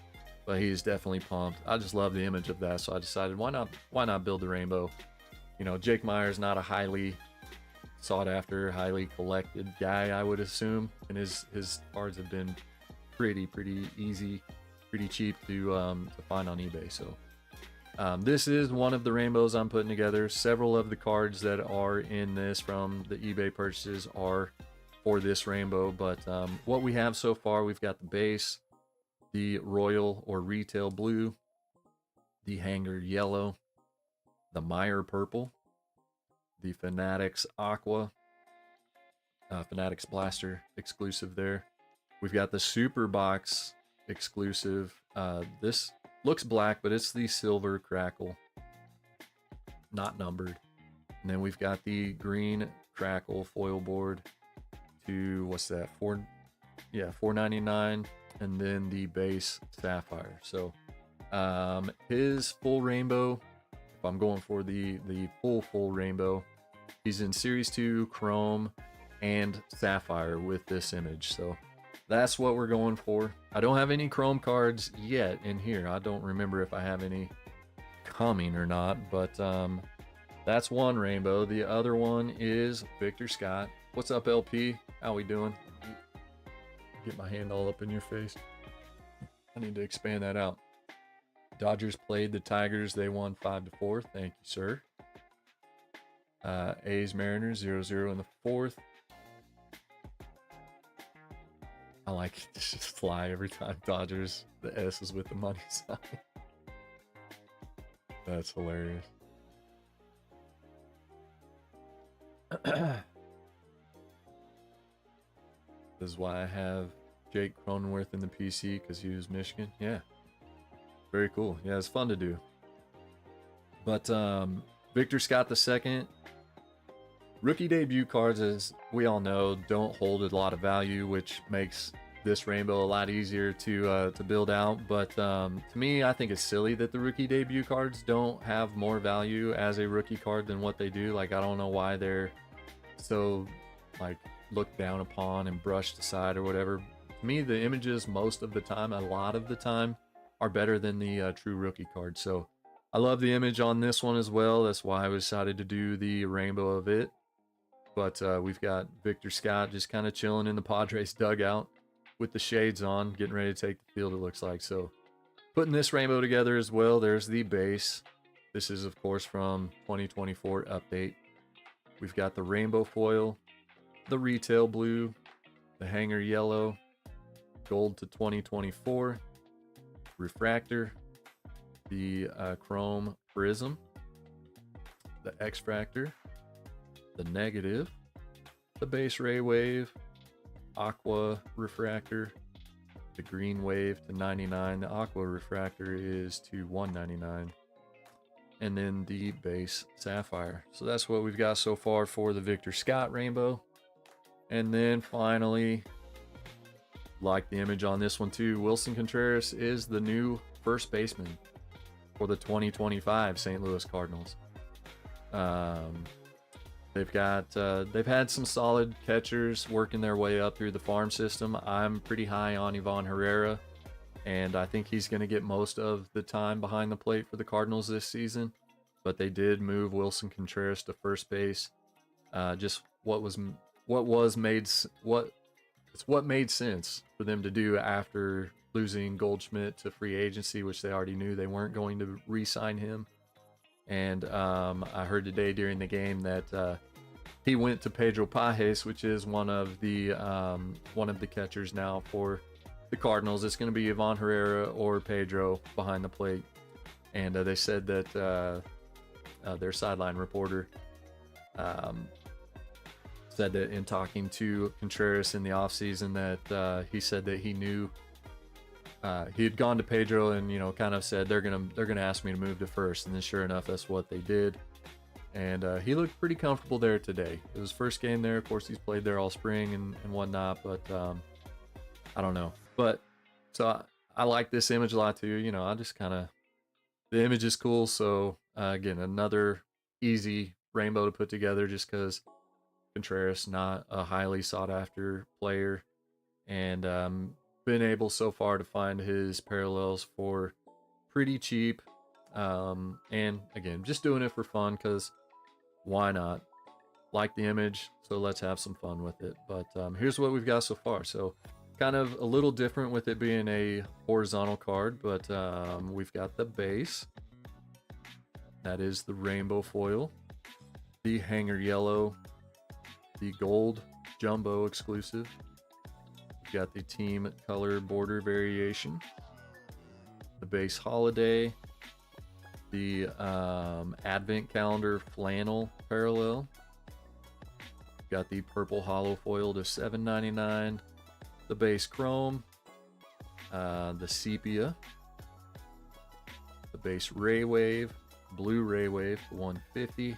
Speaker 1: But he's definitely pumped. I just love the image of that. So I decided, why not build the rainbow? You know, Jake Myers, not a highly sought after, highly collected guy, I would assume, and his cards have been pretty easy, pretty cheap to find on eBay. So this is one of the rainbows I'm putting together. Several of the cards that are in this from the eBay purchases are for this rainbow, but what we have so far, we've got the base, the royal or retail blue, the hanger yellow, the Meyer purple, the Fanatics Aqua, Fanatics Blaster exclusive there. We've got the Super Box exclusive. This looks black, but it's the Silver Crackle, not numbered. And then we've got the green Crackle foil board to, what's that, $4.99, and then the base Sapphire. So his full rainbow, if I'm going for the full rainbow, he's in Series 2 Chrome and Sapphire with this image. So that's what we're going for. I don't have any Chrome cards yet in here. I don't remember if I have any coming or not, but that's one rainbow. The other one is Victor Scott. What's up, LP? How we doing? Get my hand all up in your face. I need to expand that out. Dodgers played the Tigers. They won 5-4. Thank you, sir. A's Mariners 0-0 in the fourth. I like it to just fly every time Dodgers. The S is with the money sign. That's hilarious. This is why I have Jake Cronenworth in the PC, because he was Michigan. Yeah. Very cool. Yeah, it's fun to do. But Victor Scott II, rookie debut cards, as we all know, don't hold a lot of value, which makes this rainbow a lot easier to build out. But to me, I think it's silly that the rookie debut cards don't have more value as a rookie card than what they do. Like, I don't know why they're so like looked down upon and brushed aside or whatever. To me, the images most of the time, a lot of the time, are better than the true rookie card. So I love the image on this one as well. That's why I decided to do the rainbow of it. But we've got Victor Scott just kind of chilling in the Padres dugout with the shades on, getting ready to take the field, it looks like. So putting this rainbow together as well. There's the base. This is, of course, from 2024 update. We've got the rainbow foil, the retail blue, the hanger yellow, gold to 2024, refractor, the chrome prism, the X-Fractor, the negative, the base ray wave, aqua refractor, the green wave to 99, the aqua refractor is to 199, and then the base sapphire. So that's what we've got so far for the Victor Scott rainbow. And then finally, like the image on this one too, Wilson Contreras is the new first baseman for the 2025 St. Louis Cardinals. They've had some solid catchers working their way up through the farm system. I'm pretty high on Ivan Herrera, and I think he's going to get most of the time behind the plate for the Cardinals this season. But they did move Wilson Contreras to first base. Just what made sense for them to do after losing Goldschmidt to free agency, which they already knew they weren't going to re-sign him. And I heard today during the game that he went to Pedro Pajes, which is one of the catchers now for the Cardinals. It's going to be Ivan Herrera or Pedro behind the plate. And they said that their sideline reporter said that in talking to Contreras in the offseason that he said that he knew he had gone to Pedro and, you know, kind of said they're gonna ask me to move to first, and then sure enough that's what they did. And he looked pretty comfortable there today. It was first game there. Of course, he's played there all spring and whatnot, but I don't know. But so I like this image a lot too. You know, I just kind of, the image is cool. So again, another easy rainbow to put together just because Contreras, not a highly sought after player, and been able so far to find his parallels for pretty cheap. And again, just doing it for fun because why not? Like the image, so let's have some fun with it. But here's what we've got so far. So kind of a little different with it being a horizontal card, but we've got the base. That is the rainbow foil, the hanger yellow, the gold jumbo exclusive. We've got the team color border variation, the base holiday, the advent calendar flannel parallel. We've got the purple hollow foil to $7.99, the base chrome, the sepia, the base ray wave, blue ray wave to $150,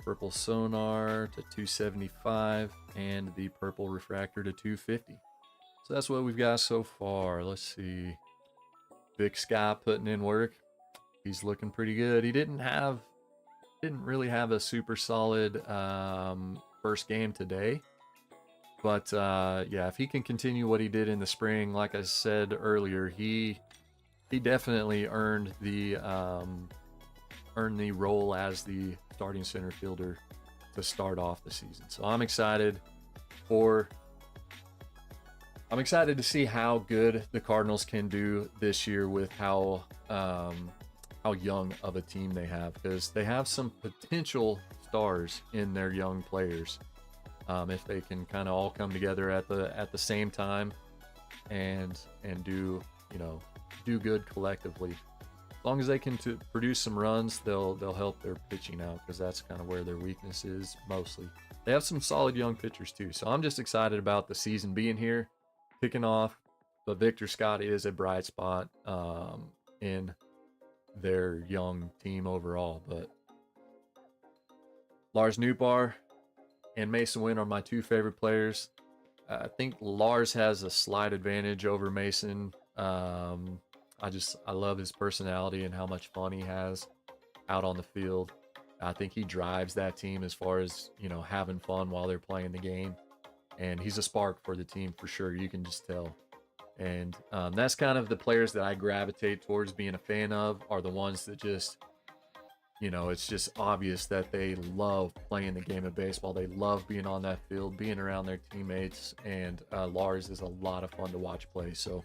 Speaker 1: purple sonar to $275, and the purple refractor to $250. So that's what we've got so far. Let's see. Big Sky putting in work. He's looking pretty good. He didn't really have a super solid first game today. But yeah, if he can continue what he did in the spring, like I said earlier, he definitely earned the role as the starting center fielder to start off the season. So I'm excited to see how good the Cardinals can do this year with how young of a team they have, because they have some potential stars in their young players. If they can kind of all come together at the same time and do good collectively. As long as they can produce some runs, they'll help their pitching out, because that's kind of where their weakness is mostly. They have some solid young pitchers too, so I'm just excited about the season being here, kicking off. But Victor Scott is a bright spot in their young team overall. But Lars Nootbaar and Mason Wynn are my two favorite players. I think Lars has a slight advantage over Mason. I love his personality and how much fun he has out on the field. I think he drives that team as far as, having fun while they're playing the game. And he's a spark for the team for sure. You can just tell. And that's kind of the players that I gravitate towards being a fan of, are the ones that just, it's just obvious that they love playing the game of baseball. They love being on that field, being around their teammates. And Lars is a lot of fun to watch play. So,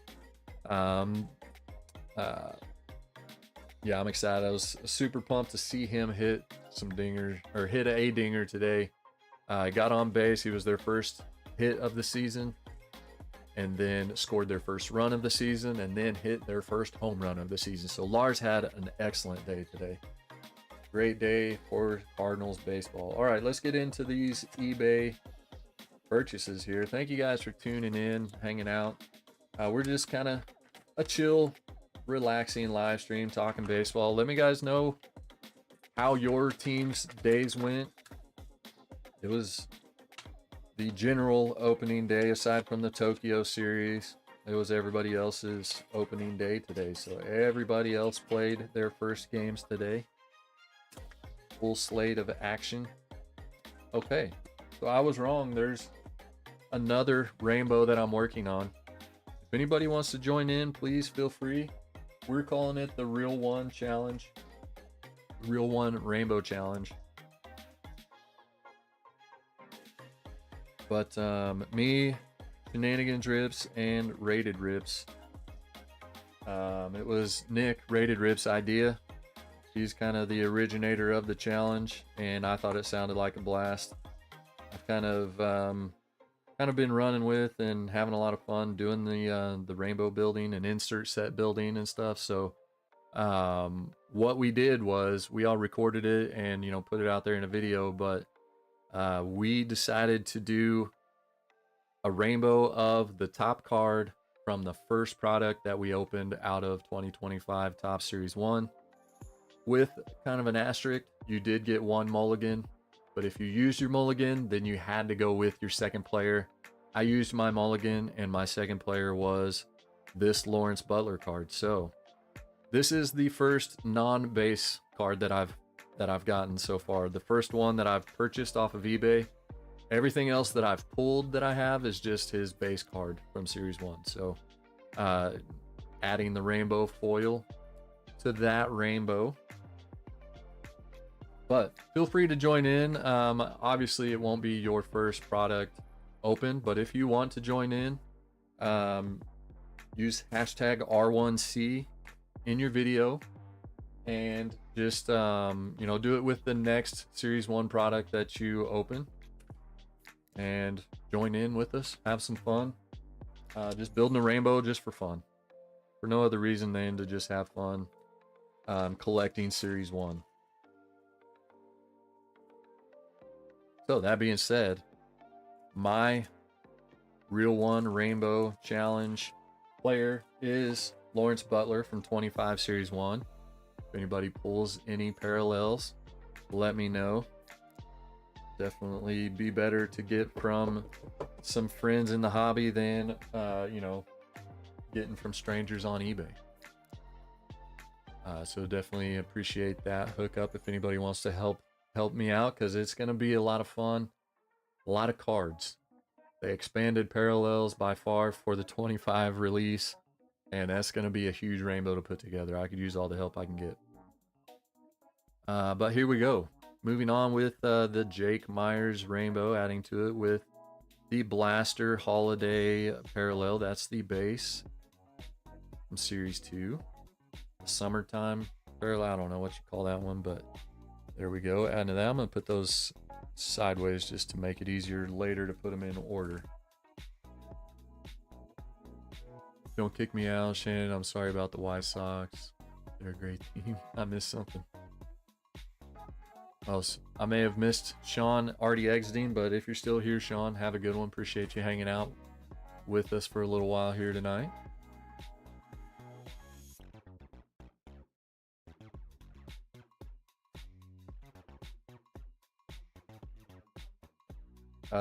Speaker 1: yeah, I'm excited. I was super pumped to see him hit some dingers, or hit a dinger today. Got on base. He was their first hit of the season, and then scored their first run of the season, and then hit their first home run of the season. So Lars had an excellent day today. Great day for Cardinals baseball. All right, let's get into these eBay purchases here. Thank you guys for tuning in, hanging out. We're just kind of a chill, relaxing live stream talking baseball. Let me guys know how your team's days went. It was the general opening day, aside from the Tokyo series. It was everybody else's opening day today. So everybody else played their first games today. Full slate of action. Okay, so I was wrong. There's another rainbow that I'm working on. If anybody wants to join in, please feel free. We're calling it the Real One Challenge. Real One Rainbow Challenge. But me, Shenanigans Rips, and Rated Rips It was Nick, Rated Rip's idea. He's kind of the originator of the challenge, and I thought it sounded like a blast. I've kind of been running with and having a lot of fun doing the rainbow building and insert set building and stuff. So what we did was we all recorded it and put it out there in a video, but we decided to do a rainbow of the top card from the first product that we opened out of 2025 Top Series 1. With kind of an asterisk, you did get one mulligan, but if you used your mulligan, then you had to go with your second player. I used my mulligan, and my second player was this Lawrence Butler card. So this is the first non-base card that I've gotten so far. The first one that I've purchased off of eBay. Everything else that I've pulled that I have is just his base card from Series 1. So adding the rainbow foil to that rainbow. But feel free to join in. Obviously, it won't be your first product open, but if you want to join in, use hashtag R1C in your video and just, do it with the next Series 1 product that you open and join in with us. Have some fun. Just building a rainbow just for fun. For no other reason than to just have fun collecting Series 1. So that being said, my Real One Rainbow Challenge player is Lawrence Butler from 25 Series 1. If anybody pulls any parallels, let me know. Definitely be better to get from some friends in the hobby than, getting from strangers on eBay. So definitely appreciate that hookup if anybody wants to help me out, because it's going to be a lot of fun, a lot of cards. They expanded parallels by far for the 25 release, and that's going to be a huge rainbow to put together. I could use all the help I can get. But here we go. Moving on with the Jake Myers rainbow, adding to it with the Blaster Holiday parallel. That's the base from Series 2. Summertime parallel, I don't know what you call that one, but there we go. Adding to that, I'm going to put those sideways just to make it easier later to put them in order. Don't kick me out, Shannon. I'm sorry about the White Sox. They're a great team. I missed something. Oh, I may have missed Sean already exiting, but if you're still here, Sean, have a good one. Appreciate you hanging out with us for a little while here tonight.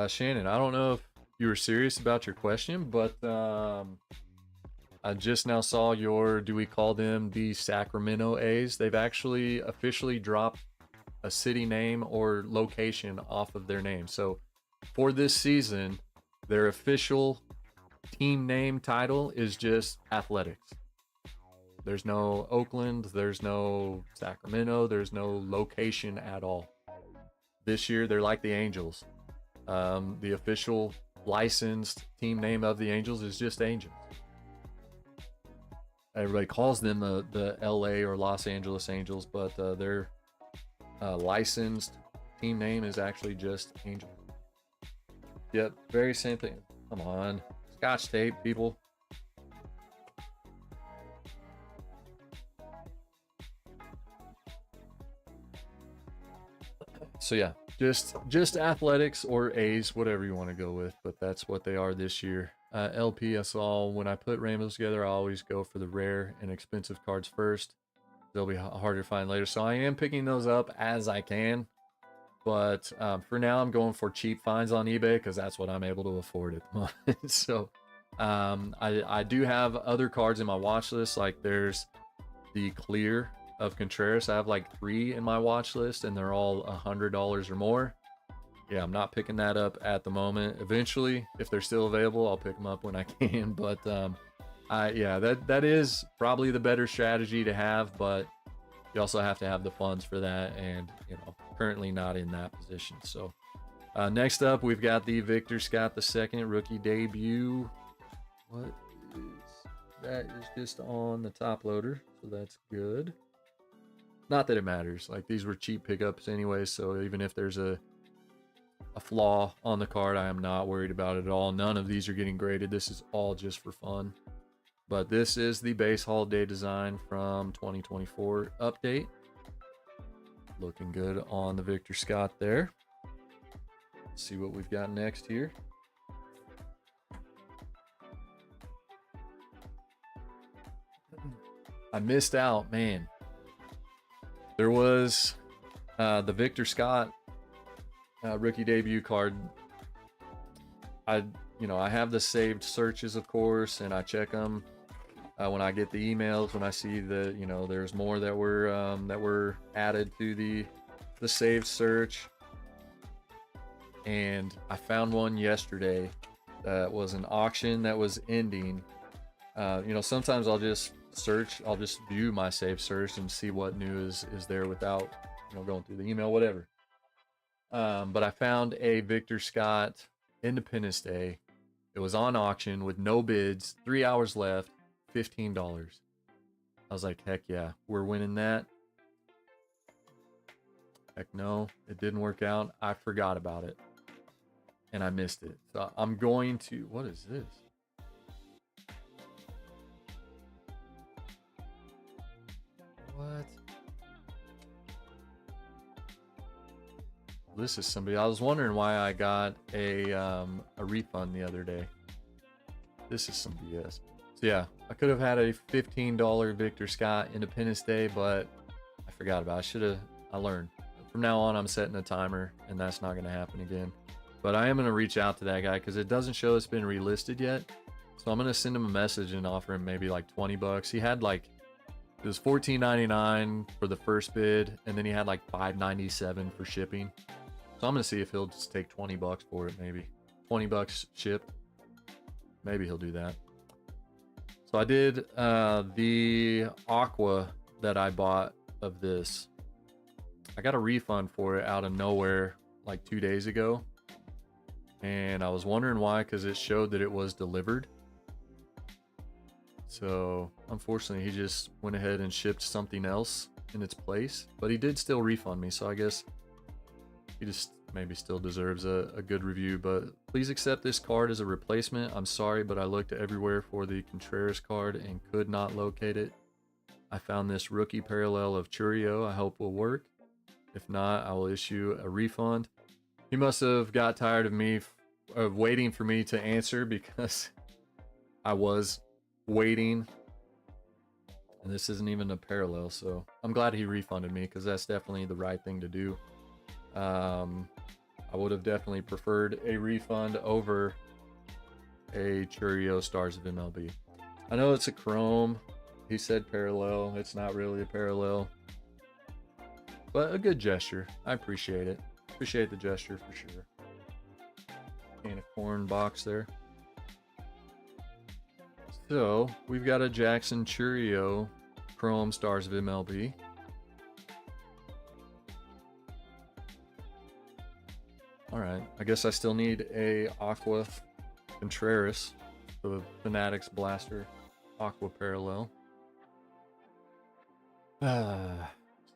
Speaker 1: Shannon, I don't know if you were serious about your question, but I just now saw your, do we call them the Sacramento A's? They've actually officially dropped a city name or location off of their name. So for this season, their official team name title is just Athletics. There's no Oakland, there's no Sacramento, there's no location at all. This year, they're like the Angels. The official licensed team name of the Angels is just Angels. Everybody calls them the LA or Los Angeles Angels, but their licensed team name is actually just Angel. Yep, very same thing. Come on, Scotch tape, people. So yeah, just Athletics or A's, whatever you want to go with, but that's what they are this year. LP, I saw when I put rainbows together, I always go for the rare and expensive cards first. They'll be harder to find later. So I am picking those up as I can, but for now I'm going for cheap finds on eBay because that's what I'm able to afford at the moment. So I do have other cards in my watch list, like there's the Clear of Contreras. I have like 3 in my watch list and they're all $100 or more. Yeah, I'm not picking that up at the moment. Eventually, if they're still available, I'll pick them up when I can. But yeah, that is probably the better strategy to have, but you also have to have the funds for that, and currently not in that position. So next up, we've got the Victor Scott II rookie debut. What is That is just on the top loader, so that's good. Not that it matters. Like, these were cheap pickups anyway, so even if there's a flaw on the card, I am not worried about it at all. None of these are getting graded. This is all just for fun. But this is the base holiday design from 2024 update. Looking good on the Victor Scott there. Let's see what we've got next here. I missed out, man. There was the Victor Scott rookie debut card. I have the saved searches, of course, and I check them when I get the emails. When I see that there's more that were added to the saved search, and I found one yesterday that was an auction that was ending. Sometimes I'll just search, I'll just view my saved search and see what new is there without going through the email, whatever. But I found a Victor Scott Independence Day. It was on auction with no bids, 3 hours left, $15. I was like, heck yeah, we're winning that. Heck no, it didn't work out. I forgot about it and I missed it. So I'm going to, what is this? What? This is somebody. I was wondering why I got a refund the other day. This is some BS. So yeah, I could have had a $15 Victor Scott Independence Day, but I forgot about it. I learned. From now on, I'm setting a timer, and that's not going to happen again. But I am going to reach out to that guy because it doesn't show it's been relisted yet. So I'm going to send him a message and offer him maybe like 20 bucks. He had like, it was $14.99 for the first bid, and then he had like $5.97 for shipping. So I'm going to see if he'll just take 20 bucks for it, maybe. 20 bucks shipped. Maybe he'll do that. So I did the Aqua that I bought of this. I got a refund for it out of nowhere like 2 days ago. And I was wondering why, because it showed that it was delivered. So unfortunately, he just went ahead and shipped something else in its place. But he did still refund me, so I guess he just maybe still deserves a good review. But please accept this card as a replacement. I'm sorry, but I looked everywhere for the Contreras card and could not locate it. I found this rookie parallel of Churio. I hope will work. If not, I will issue a refund. He must have got tired of me waiting for me to answer, because I was waiting. And this isn't even a parallel, so I'm glad he refunded me, because that's definitely the right thing to do. I would have definitely preferred a refund over a Churio Stars of MLB. I know it's a chrome. He said parallel. It's not really a parallel, but a good gesture. I appreciate it. Appreciate the gesture for sure. Can of corn box there. So we've got a Jackson Churio Chrome Stars of MLB. All right, I guess I still need a Aqua Contreras, the Fanatics Blaster Aqua Parallel.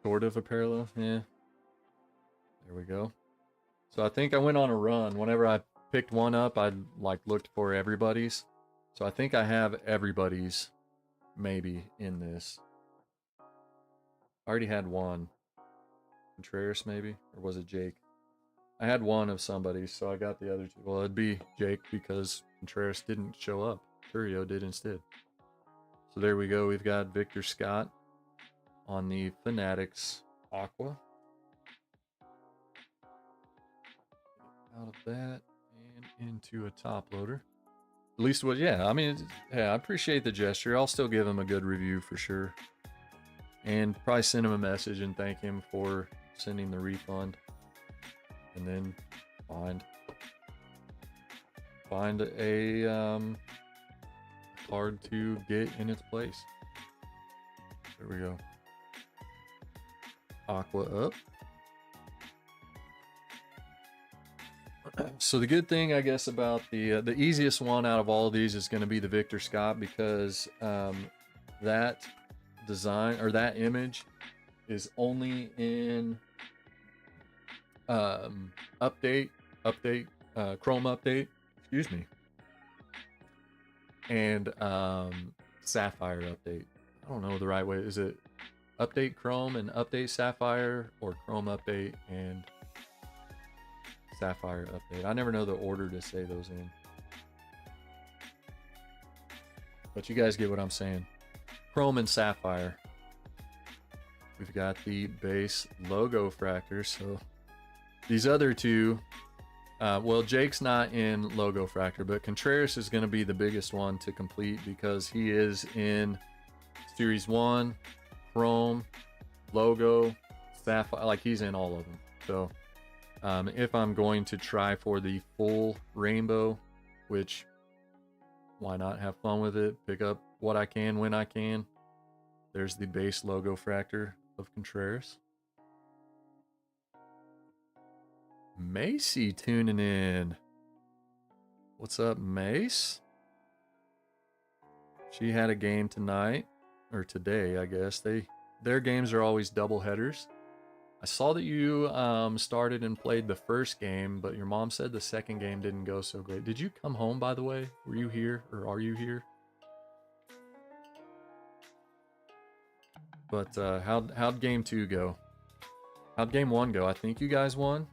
Speaker 1: Sort of a parallel, yeah. There we go. So I think I went on a run. Whenever I picked one up, I like looked for everybody's. So I think I have everybody's maybe in this. I already had one. Contreras maybe? Or was it Jake? I had one of somebody, so I got the other two. Well, it'd be Jake because Contreras didn't show up. Churio did instead. So there we go. We've got Victor Scott on the Fanatics Aqua. Out of that and into a top loader. At least what, yeah, I mean, yeah, I appreciate the gesture. I'll still give him a good review for sure. And probably send him a message and thank him for sending the refund. And then find a card to get in its place. There we go. Aqua up. So the good thing, I guess, about the easiest one out of all of these is going to be the Victor Scott, because that design or that image is only in update, Chrome update, excuse me, and Sapphire update. I don't know the right way. Is it update Chrome and update Sapphire, or Chrome update and Sapphire update? I never know the order to say those in, but you guys get what I'm saying. Chrome and Sapphire. We've got the base logo fractor. So these other two, well, Jake's not in logo fractor, but Contreras is going to be the biggest one to complete, because he is in Series 1, Chrome, logo, Sapphire, like he's in all of them. So if I'm going to try for the full rainbow, which why not have fun with it, pick up what I can when I can, there's the base logo fractor of Contreras. Macy tuning in. What's up, Mace? She had a game tonight, or today, I guess. Their games are always double headers. I saw that you started and played the first game, but your mom said the second game didn't go so great. Did you come home, by the way? Were you here, or are you here? But how'd game 2 go? How'd game 1 go? I think you guys won.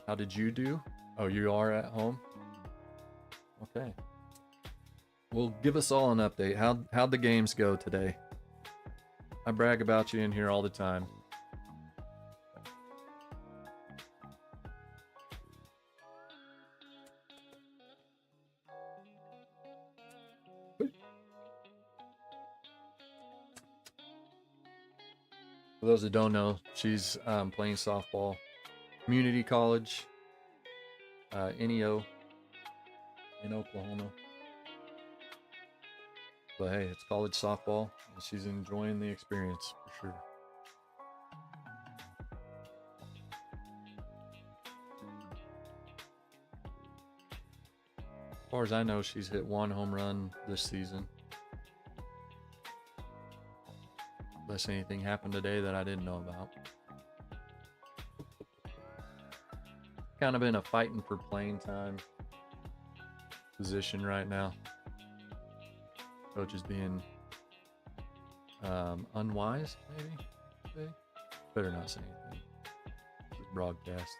Speaker 1: How did you do? Oh, you are at home? Okay. Well, give us all an update. How'd the games go today? I brag about you in here all the time. For those that don't know, she's playing softball, community college, NEO in Oklahoma. But hey, it's college softball, and she's enjoying the experience for sure. As far as I know, she's hit 1 home run this season. Unless anything happened today that I didn't know about. Kind of in a fighting for playing time position right now. Coach is being unwise, maybe. Better not say anything. This broadcast.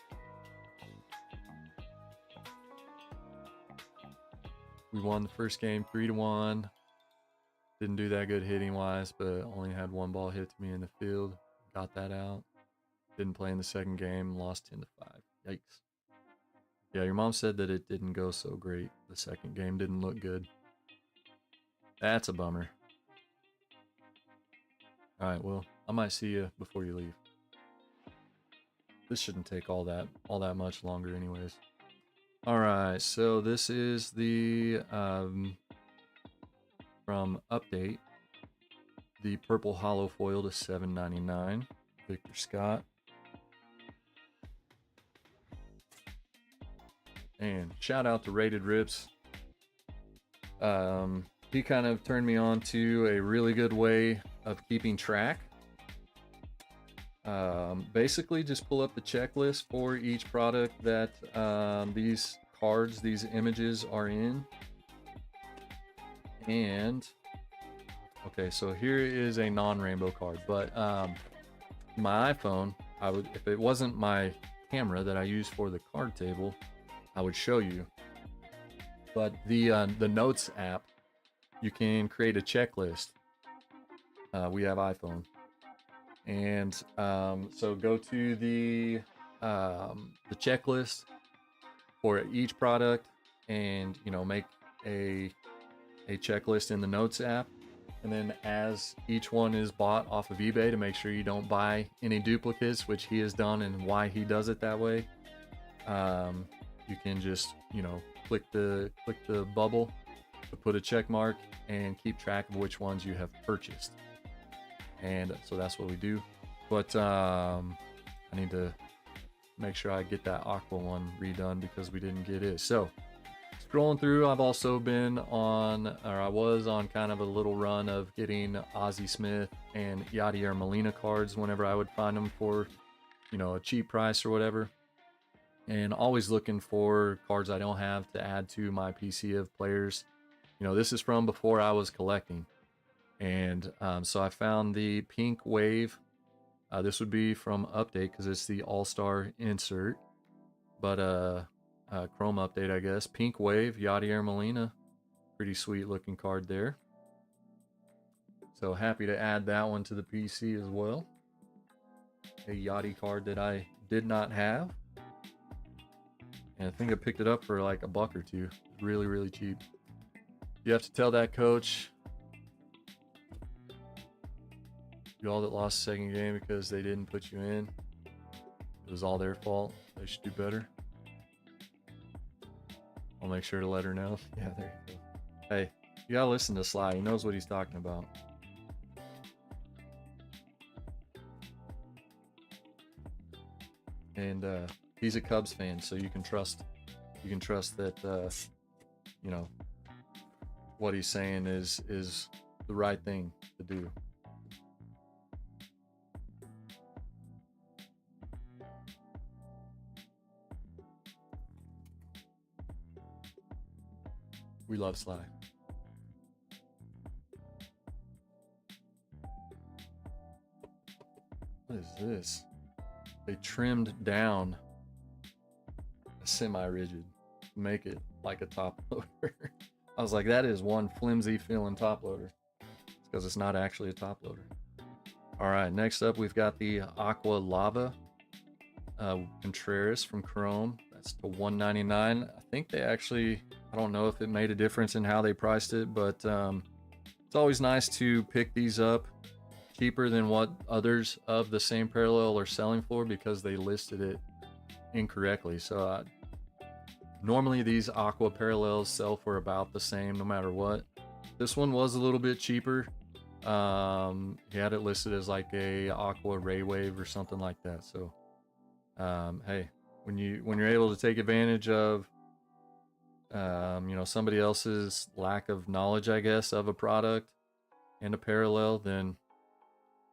Speaker 1: We won the first game 3-1. Didn't do that good hitting wise, but only had 1 ball hit to me in the field. Got that out. Didn't play in the second game. Lost 10-5. Yikes. Yeah, your mom said that it didn't go so great. The second game didn't look good. That's a bummer. All right, well, I might see you before you leave. This shouldn't take all that much longer anyways. All right, so this is the from Update, the purple hollow foil to $7.99, Victor Scott. And shout out to Rated Rips. He kind of turned me on to a really good way of keeping track. Basically, just pull up the checklist for each product that these cards, these images are in. And okay, so here is a non-rainbow card, but my iPhone, if it wasn't my camera that I use for the card table, I would show you. But the Notes app, you can create a checklist. We have iPhone, and so go to the checklist for each product, and make a checklist in the Notes app. And then as each one is bought off of eBay, to make sure you don't buy any duplicates, which he has done, and why he does it that way, you can just click the bubble to put a check mark and keep track of which ones you have purchased. And so that's what we do. But I need to make sure I get that Aqua one redone because we didn't get it. So scrolling through, I've also been on, or I was on kind of a little run of getting Ozzie Smith and Yadier Molina cards whenever I would find them for, you know, a cheap price or whatever. And always looking for cards I don't have to add to my PC of players. You know, this is from before I was collecting. And so I found the Pink Wave. This would be from Update because it's the All-Star insert. But Chrome Update, I guess. Pink Wave, Yadier Molina. Pretty sweet looking card there. So happy to add that one to the PC as well. A Yachty card that I did not have. And I think I picked it up for like $1 or $2. Really, really cheap. You have to tell that coach, you all that lost the second game because they didn't put you in, it was all their fault. They should do better. I'll make sure to let her know. Yeah, there you go. Hey, you gotta listen to Sly. He knows what he's talking about. And he's a Cubs fan, so you can trust that you know, what he's saying is the right thing to do. We love Sly. What is this? They trimmed down a semi-rigid to make it like a top loader. I was like, that is one flimsy feeling top loader. It's because it's not actually a top loader. All right, next up we've got the Aqua Lava Contreras from Chrome. That's to $199. I think they actually, I don't know if it made a difference in how they priced it, but it's always nice to pick these up cheaper than what others of the same parallel are selling for because they listed it incorrectly. So normally these Aqua parallels sell for about the same no matter what. This one was a little bit cheaper. He had it listed as like a Aqua Ray Wave or something like that. So hey, when you're able to take advantage of you know, somebody else's lack of knowledge, I guess, of a product and a parallel, then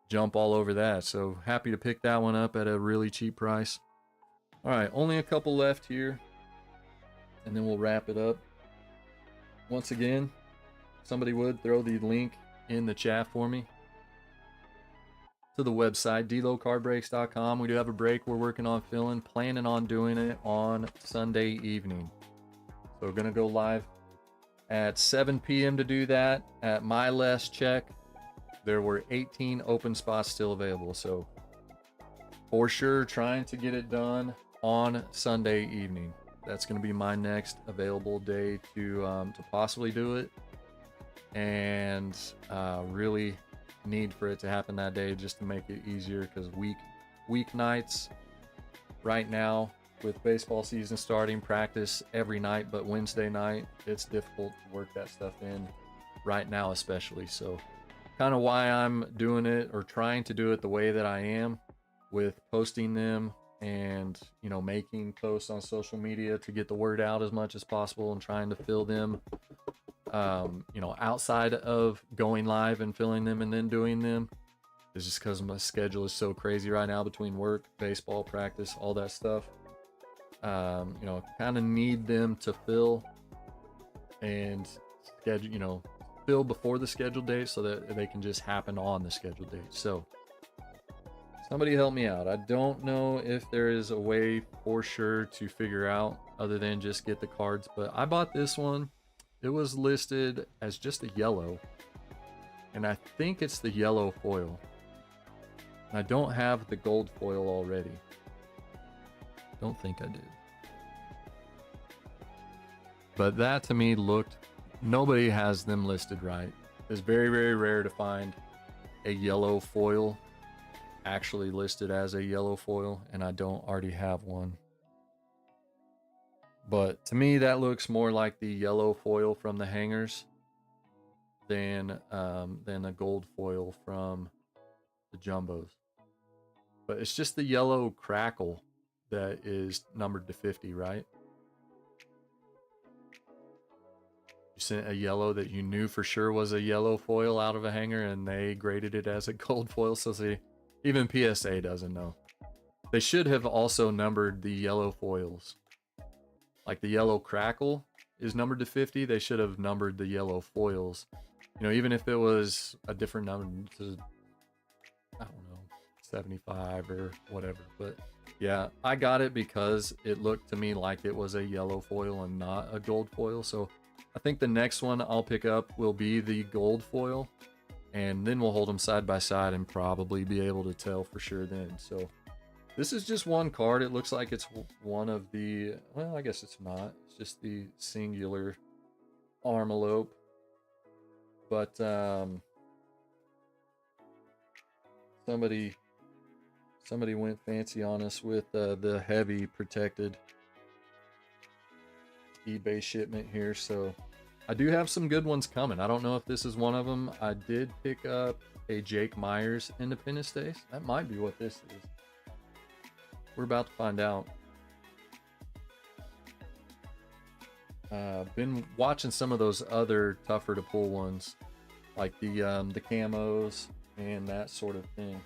Speaker 1: jump all over that. So happy to pick that one up at a really cheap price. All right, only a couple left here, and then we'll wrap it up. Once again, somebody would throw the link in the chat for me to the website, delocardbreaks.com. We do have a break we're working on filling, planning on doing it on Sunday evening. So we're gonna go live at 7 p.m. to do that. At my last check, there were 18 open spots still available. So for sure, trying to get it done on Sunday evening. That's going to be my next available day to possibly do it, and really need for it to happen that day just to make it easier, because weeknights right now with baseball season starting, practice every night but Wednesday night, it's difficult to work that stuff in right now especially. So kind of why I'm doing it, or trying to do it the way that I am, with posting them and, you know, making posts on social media to get the word out as much as possible, and trying to fill them you know, outside of going live and filling them and then doing them, is just because my schedule is so crazy right now between work, baseball, practice, all that stuff. You know, kind of need them to fill and schedule, you know, fill before the scheduled date so that they can just happen on the scheduled date. So somebody help me out. I don't know if there is a way for sure to figure out other than just get the cards, but I bought this one. It was listed as just a yellow, and I think it's the yellow foil. And I don't have the gold foil already. Don't think I did. But that to me looked, nobody has them listed right. It's very, very rare to find a yellow foil actually listed as a yellow foil, and I don't already have one. But to me, that looks more like the yellow foil from the hangers than the gold foil from the jumbos. But it's just the yellow crackle that is numbered to 50, right? You sent a yellow that you knew for sure was a yellow foil out of a hanger, and they graded it as a gold foil. So see, even PSA doesn't know. They should have also numbered the yellow foils. Like the yellow crackle is numbered to 50. They should have numbered the yellow foils. You know, even if it was a different number to, I don't know, 75 or whatever. But yeah, I got it because it looked to me like it was a yellow foil and not a gold foil. So I think the next one I'll pick up will be the gold foil, and then we'll hold them side by side and probably be able to tell for sure then. So this is just one card. It looks like it's one of the, well, I guess it's not. It's just the singular armalope. But somebody went fancy on us with the heavy protected eBay shipment here. So I do have some good ones coming. I don't know if this is one of them. I did pick up a Jake Myers Independence Days. That might be what this is. We're about to find out. Been watching some of those other tougher to pull ones, like the camos and that sort of thing.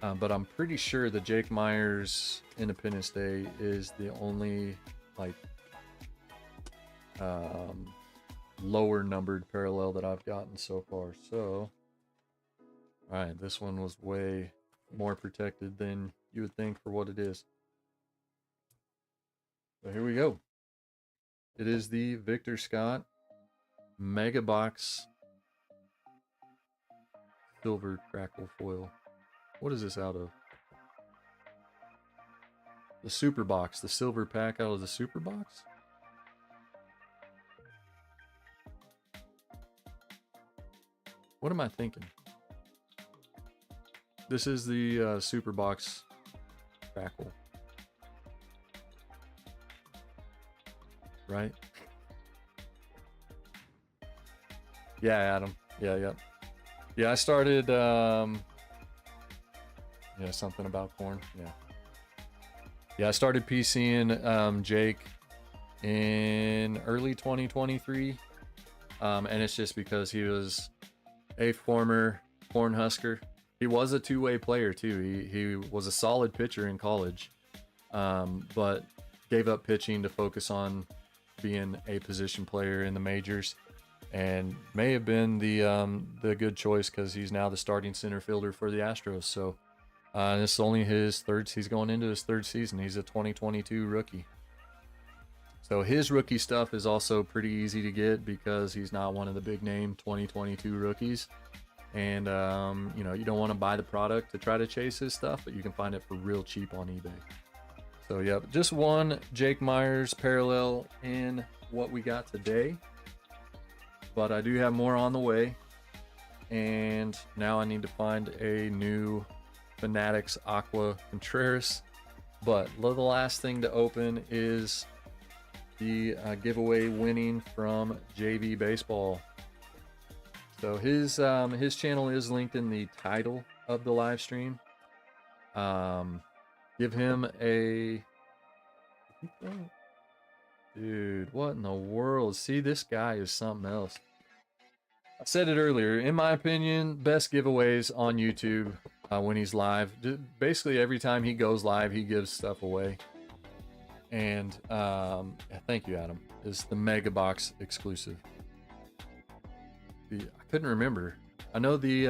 Speaker 1: But I'm pretty sure the Jake Myers Independence Day is the only like lower numbered parallel that I've gotten so far. So all right, this one was way more protected than you would think for what it is. So here we go. It is the Victor Scott Mega Box Silver Crackle Foil. What is this out of? The Super Box, the silver pack out of the Super Box? What am I thinking? This is the Super Box Crackle. Right? Yeah, Adam. Yeah. Yeah, I started, yeah, something about corn. Yeah, I started PCing Jake in early 2023. And it's just because he was a former Cornhusker. He was a two-way player too. He was a solid pitcher in college, but gave up pitching to focus on being a position player in the majors, and may have been the good choice because he's now the starting center fielder for the Astros. So this is only his third. He's going into his third season. He's a 2022 rookie. So his rookie stuff is also pretty easy to get because he's not one of the big name 2022 rookies. And, you know, you don't want to buy the product to try to chase his stuff, but you can find it for real cheap on eBay. So, yeah, just one Jake Myers parallel in what we got today. But I do have more on the way. And now I need to find a new Fanatics Aqua Contreras. But the last thing to open is the giveaway winning from JV Baseball. So his channel is linked in the title of the live stream. Give him a... Dude, what in the world? See, this guy is something else. I said it earlier. In my opinion, best giveaways on YouTube when he's live. Basically, every time he goes live, he gives stuff away. And thank you, Adam. It's the Mega Box exclusive. I couldn't remember. I know the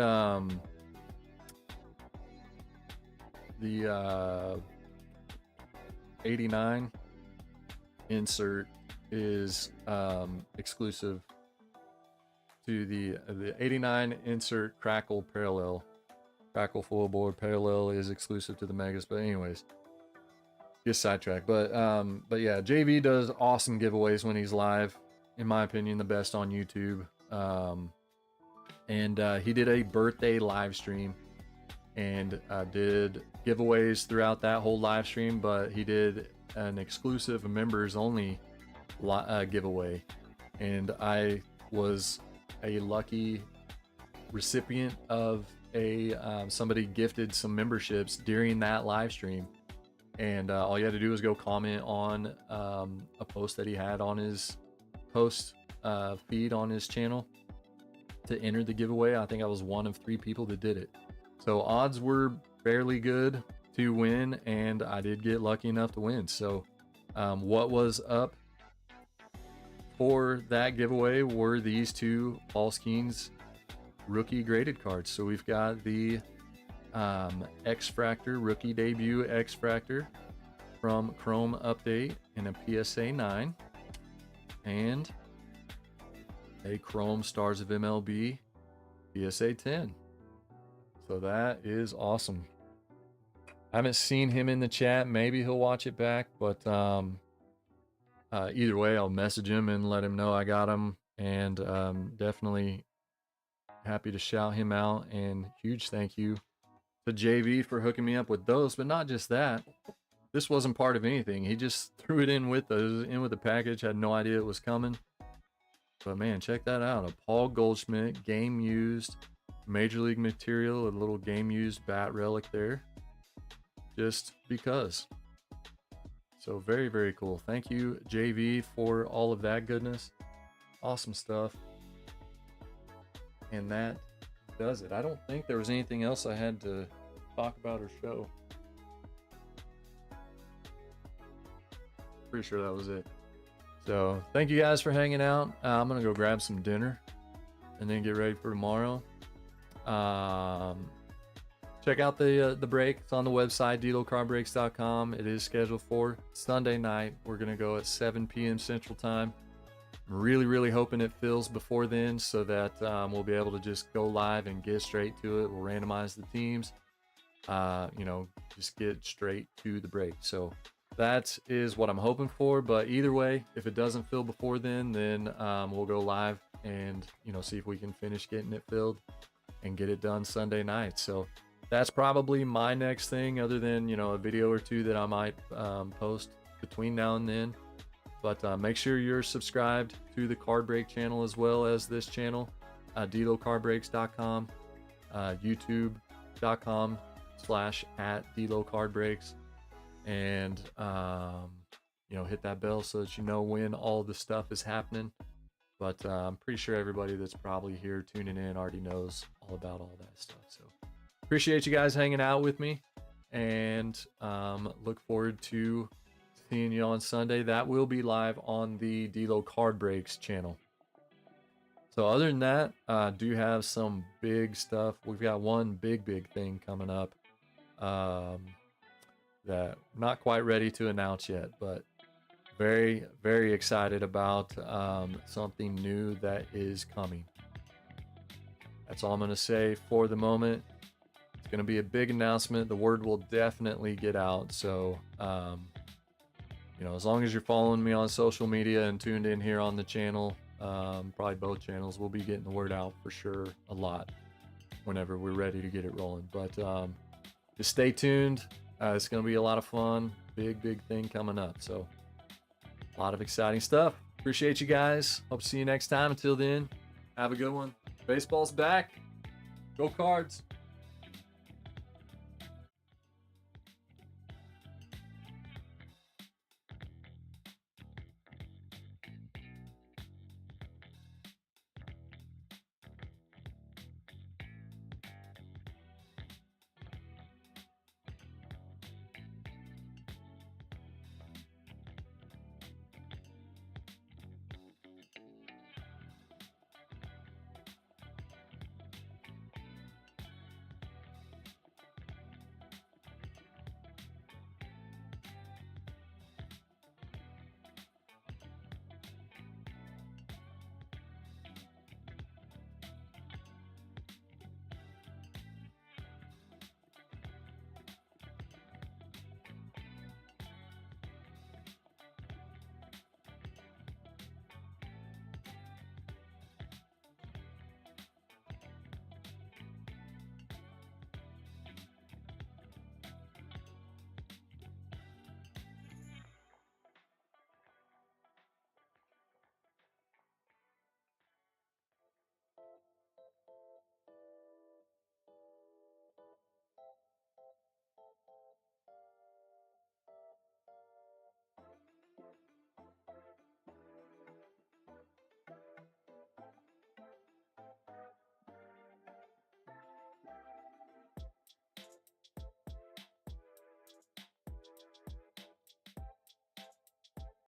Speaker 1: 89 insert is exclusive to the 89 insert Crackle parallel. Crackle full board parallel is exclusive to the Megas. But anyways, get sidetracked. But yeah, JV does awesome giveaways when he's live. In my opinion, the best on YouTube. And he did a birthday live stream and did giveaways throughout that whole live stream, but he did an exclusive members only giveaway, and I was a lucky recipient of somebody gifted some memberships during that live stream, and all you had to do was go comment on a post that he had on his post feed on his channel to enter the giveaway. I think I was one of 3 people that did it. So odds were fairly good to win, and I did get lucky enough to win. So what was up for that giveaway were these 2 False Kings rookie graded cards. So we've got the X-Fractor rookie debut X-Fractor from Chrome Update in a PSA 9, and a Chrome Stars of MLB PSA 10. So that is awesome. I haven't seen him in the chat. Maybe he'll watch it back, but either way, I'll message him and let him know I got him, and definitely happy to shout him out. And huge thank you to JV for hooking me up with those. But not just that, this wasn't part of anything. He just threw it in with the package. Had no idea it was coming. But man, check that out. A Paul Goldschmidt game used Major League material, a little game used bat relic there, just because. So very, very cool. Thank you, JV, for all of that goodness. Awesome stuff. And that does it. I don't think there was anything else I had to talk about or show. Pretty sure that was it. So thank you guys for hanging out. I'm gonna go grab some dinner and then get ready for tomorrow. Check out the break. It's on the website, DiloCardBreaks.com. It is scheduled for Sunday night. We're gonna go at 7 p.m. Central Time. I'm really hoping it fills before then, so that we'll be able to just go live and get straight to it. We'll randomize the teams. Just get straight to the break. So that is what I'm hoping for. But either way, if it doesn't fill before then we'll go live and see if we can finish getting it filled and get it done Sunday night. So that's probably my next thing, other than a video or 2 that I might post between now and then. But make sure you're subscribed to the Card Break channel as well as this channel, DiloCardBreaks.com, YouTube.com/@DiloCardBreaks, and hit that bell so that you know when all the stuff is happening. But I'm pretty sure everybody that's probably here tuning in already knows all about all that stuff. So appreciate you guys hanging out with me, and look forward to seeing you on Sunday. That will be live on the Dilo Card Breaks channel. So other than that, I do have some big stuff. We've got one big thing coming up that I'm not quite ready to announce yet, but very excited about something new that is coming. That's all I'm going to say for the moment. It's going to be a big announcement. The word will definitely get out. So as long as you're following me on social media and tuned in here on the channel, probably both channels, we'll be getting the word out for sure a lot whenever we're ready to get it rolling. But just stay tuned. It's going to be a lot of fun. Big thing coming up. So a lot of exciting stuff. Appreciate you guys. Hope to see you next time. Until then, have a good one. Baseball's back. Go Cards.